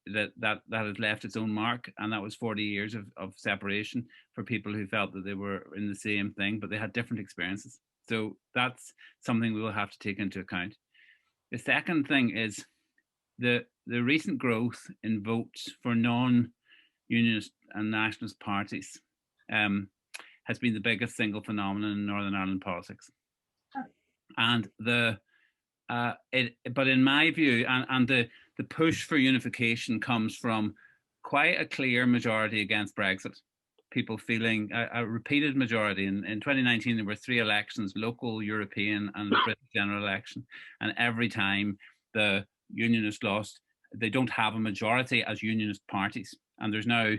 H: has left its own mark, and that was 40 years of separation for people who felt that they were in the same thing, but they had different experiences. So that's something we will have to take into account. The second thing is the recent growth in votes for non-unionist and nationalist parties has been the biggest single phenomenon in Northern Ireland politics. And but in my view, and the push for unification comes from quite a clear majority against Brexit. People feeling a repeated majority. In 2019, there were 3 elections, local, European, and the British general election. And every time the unionists lost, they don't have a majority as unionist parties. And there's now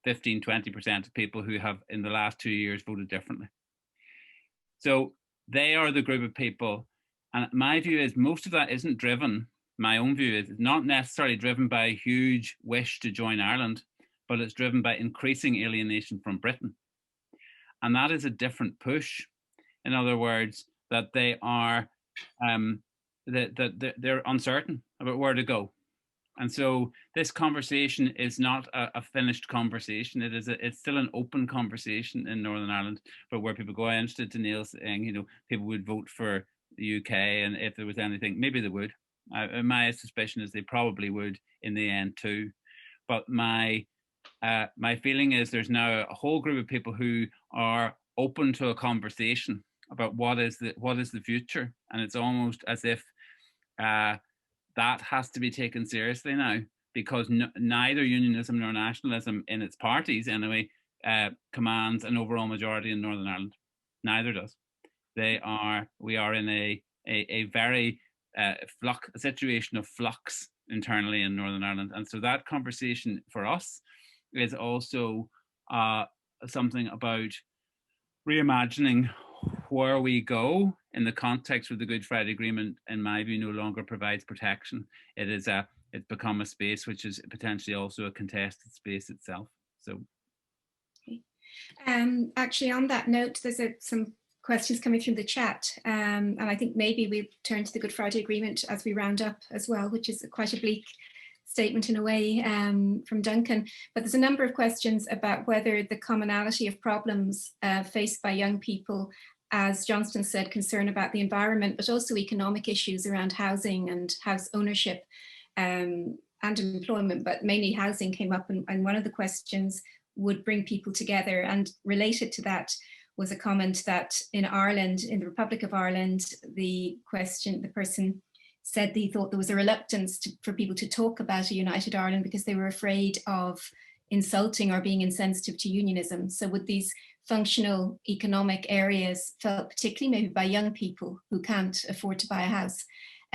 H: 15, 20% of people who have in the last 2 years voted differently. So they are the group of people. And my view is most of that isn't driven, my own view is not necessarily driven by a huge wish to join Ireland, but it's driven by increasing alienation from Britain. And that is a different push. In other words, that they are, they're uncertain about where to go. And so this conversation is not a finished conversation. It's still an open conversation in Northern Ireland, but where people go, I understood to Niall saying, people would vote for the UK, and if there was anything, maybe they would. My suspicion is they probably would in the end too. But my feeling is there's now a whole group of people who are open to a conversation about what is the future, and it's almost as if that has to be taken seriously now, because neither unionism nor nationalism in its parties anyway commands an overall majority in Northern Ireland. Neither does. We are in a very situation of flux internally in Northern Ireland, and so that conversation for us is also something about reimagining where we go in the context of the Good Friday Agreement. In my view, no longer provides protection. It's become a space which is potentially also a contested space itself. So,
C: okay. Actually, on that note, there's some questions coming through the chat, and I think maybe we turn to the Good Friday Agreement as we round up as well, which is quite a bleak statement in a way from Duncan. But there's a number of questions about whether the commonality of problems faced by young people, as Johnston said, concern about the environment, but also economic issues around housing and house ownership and employment, but mainly housing came up, and one of the questions would bring people together. And related to that was a comment that in Ireland, in the Republic of Ireland, the person said they thought there was a reluctance for people to talk about a united Ireland because they were afraid of insulting or being insensitive to unionism. So would these functional economic areas felt particularly maybe by young people who can't afford to buy a house,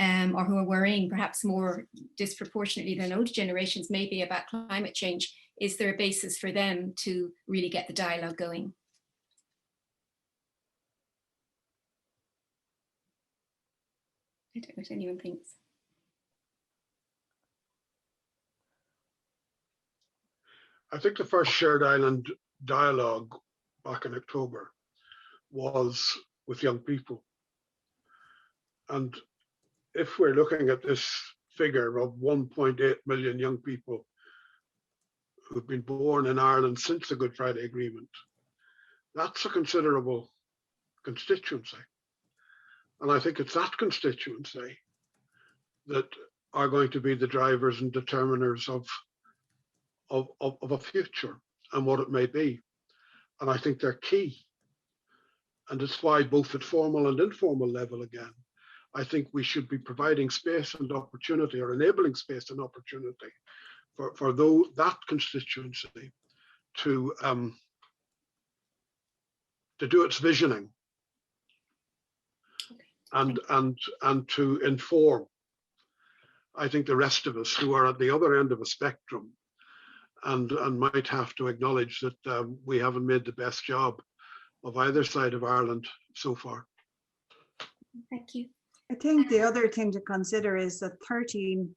C: or who are worrying perhaps more disproportionately than older generations maybe about climate change, is there a basis for them to really get the dialogue going? I don't know what anyone thinks.
D: I think the first shared island dialogue back in October was with young people. And if we're looking at this figure of 1.8 million young people who've been born in Ireland since the Good Friday Agreement, that's a considerable constituency. And I think it's that constituency that are going to be the drivers and determiners of a future and what it may be. And I think they're key. And it's why both at formal and informal level again, I think we should be providing space and opportunity, or enabling space and opportunity for that constituency to do its visioning and to inform, I think, the rest of us who are at the other end of a spectrum and might have to acknowledge that we haven't made the best job of either side of Ireland so far.
C: Thank you.
J: I think the other thing to consider is that 13.5%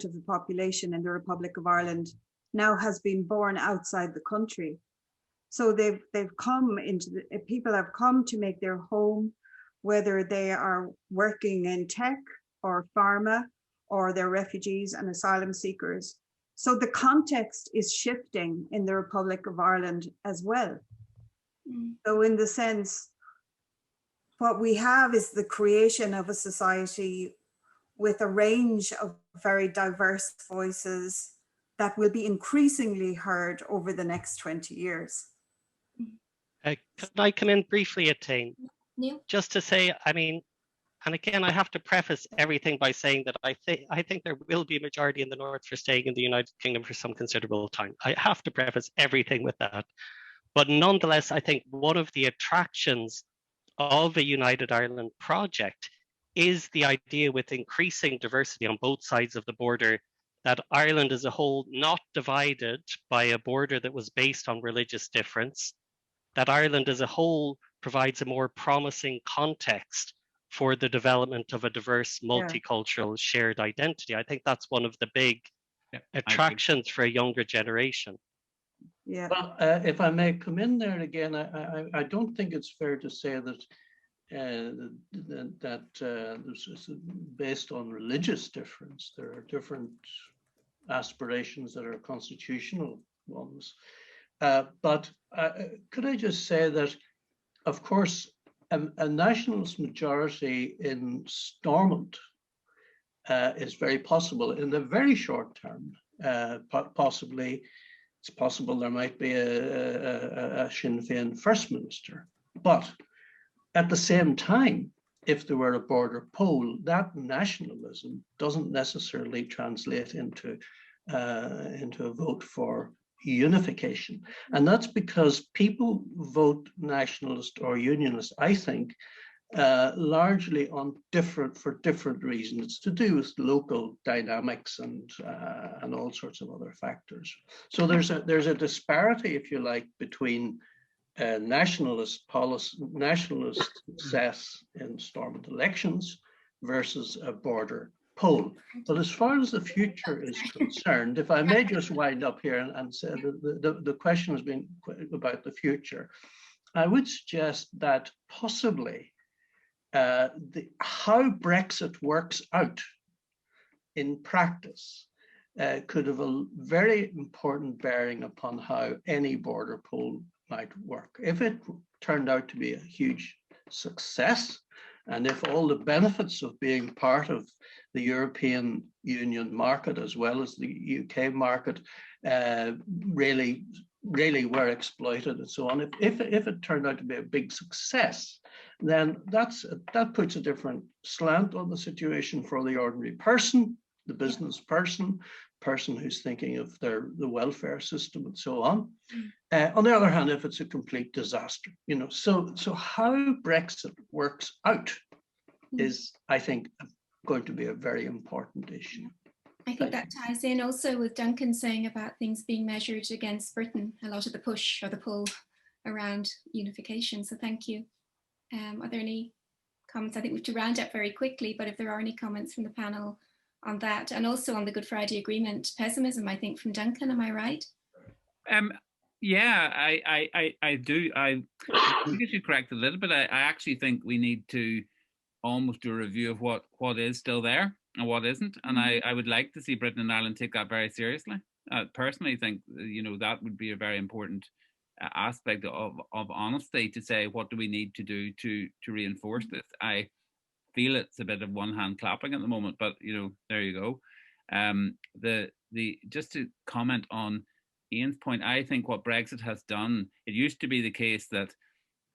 J: of the population in the Republic of Ireland now has been born outside the country. So they've come into people have come to make their home, whether they are working in tech or pharma, or they're refugees and asylum seekers. So the context is shifting in the Republic of Ireland as well. So in the sense, what we have is the creation of a society with a range of very diverse voices that will be increasingly heard over the next 20 years.
F: Can I come in briefly, Etain?
C: Yeah.
F: Just to say, I mean, and again, I have to preface everything by saying that I think there will be a majority in the North for staying in the United Kingdom for some considerable time. I have to preface everything with that. But nonetheless, I think one of the attractions of a United Ireland project is the idea, with increasing diversity on both sides of the border, that Ireland as a whole, not divided by a border that was based on religious difference, that Ireland as a whole provides a more promising context for the development of a diverse, multicultural, shared identity. I think that's one of the big attractions for a younger generation.
J: Yeah.
I: Well, if I may come in there again, I don't think it's fair to say that this is based on religious difference. There are different aspirations that are constitutional ones. But could I just say that, of course, a nationalist majority in Stormont is very possible in the very short term. Possibly, it's possible there might be a Sinn Féin First Minister. But at the same time, if there were a border poll, that nationalism doesn't necessarily translate into a vote for unification. And that's because people vote nationalist or unionist, I think, largely for different reasons. It's to do with local dynamics and all sorts of other factors. So there's a disparity, if you like, between nationalist success in Stormont elections versus a border poll. But as far as the future is concerned, if I may just wind up here and say the question has been about the future, I would suggest that possibly how Brexit works out in practice could have a very important bearing upon how any border poll might work. If it turned out to be a huge success, and if all the benefits of being part of the European Union market as well as the UK market really were exploited and so on, if it turned out to be a big success, then that puts a different slant on the situation for the ordinary person, the business person who's thinking of the welfare system and so on. On the other hand, if it's a complete disaster, so how Brexit works out is, I think, going to be a very important issue.
C: I think that ties in also with Duncan saying about things being measured against Britain, a lot of the push or the pull around unification. So thank you. Are there any comments? I think we have to round up very quickly, but if there are any comments from the panel on that, and also on the Good Friday Agreement pessimism, I think, from Duncan, am I right?
H: Yeah, I do. I think you correct a little bit. I actually think we need to almost do a review of what is still there and what isn't. And I would like to see Britain and Ireland take that very seriously. I personally think, that would be a very important aspect of honesty to say, what do we need to do to reinforce this? I feel it's a bit of one hand clapping at the moment, but there you go. Just to comment on Ian's point, I think what Brexit has done, it used to be the case that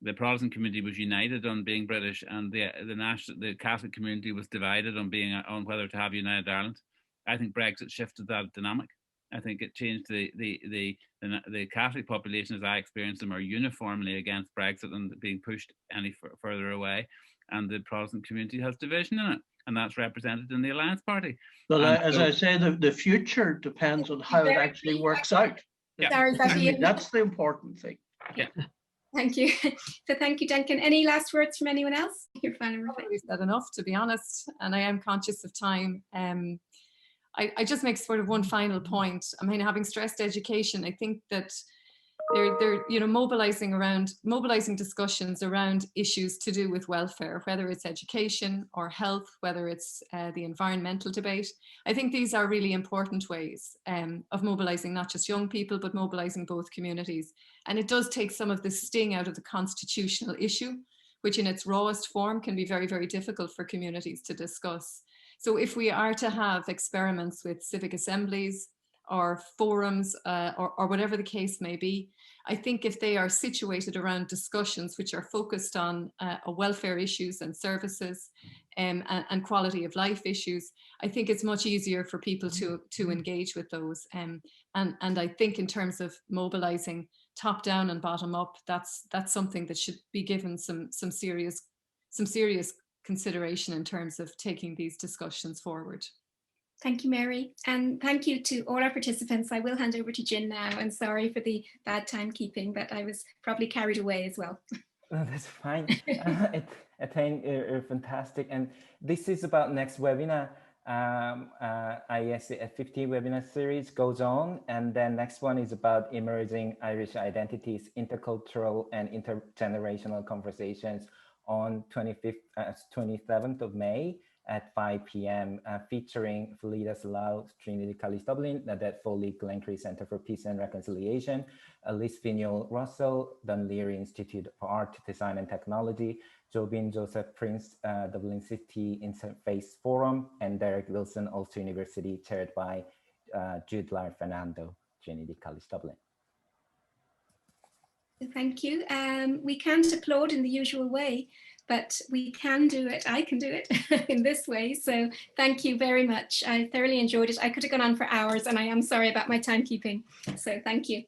H: the Protestant community was united on being British, and the Catholic community was divided on whether to have United Ireland. I think Brexit shifted that dynamic. I think it changed the Catholic population, as I experience them, are uniformly against Brexit and being pushed any further away, and the Protestant community has division in it, and that's represented in the Alliance Party.
I: But as I say, the future depends on how it actually works out.
C: Yeah.
I: That's the important thing.
H: Yeah.
C: Thank you. So thank you, Duncan. Any last words from anyone else? Your final
G: reflection. We've said enough, to be honest, and I am conscious of time. I just make sort of one final point. I mean, having stressed education, I think that they're mobilizing discussions around issues to do with welfare, whether it's education or health, whether it's the environmental debate. I think these are really important ways of mobilizing not just young people, but mobilizing both communities. And it does take some of the sting out of the constitutional issue, which in its rawest form can be very, very difficult for communities to discuss. So if we are to have experiments with civic assemblies or forums or whatever the case may be, I think if they are situated around discussions which are focused on welfare issues and services and quality of life issues, I think it's much easier for people to engage with those. And I think in terms of mobilizing top down and bottom up, that's something that should be given some serious consideration in terms of taking these discussions forward.
C: Thank you, Mary. And thank you to all our participants. I will hand over to Jen now, and sorry for the bad timekeeping, but I was probably carried away as well.
A: Oh, that's fine. Etain, you're fantastic. And this is about next webinar. A 50 webinar series goes on, and then next one is about emerging Irish identities, intercultural and intergenerational conversations on 27th of May at 5 p.m. Featuring Felida Salau, Trinity College Dublin, Nadette Foley, Glencree Centre for Peace and Reconciliation, Liz Finial Russell, Dun Leary Institute for Art, Design and Technology, Jobin Joseph Prince, Dublin City Interface Forum, and Derek Wilson, Ulster University, chaired by Jude Lar Fernando, Trinity College Dublin.
C: Thank you. We can't applaud in the usual way, but we can do it. I can do it in this way. So thank you very much. I thoroughly enjoyed it. I could have gone on for hours, and I am sorry about my timekeeping. So thank you.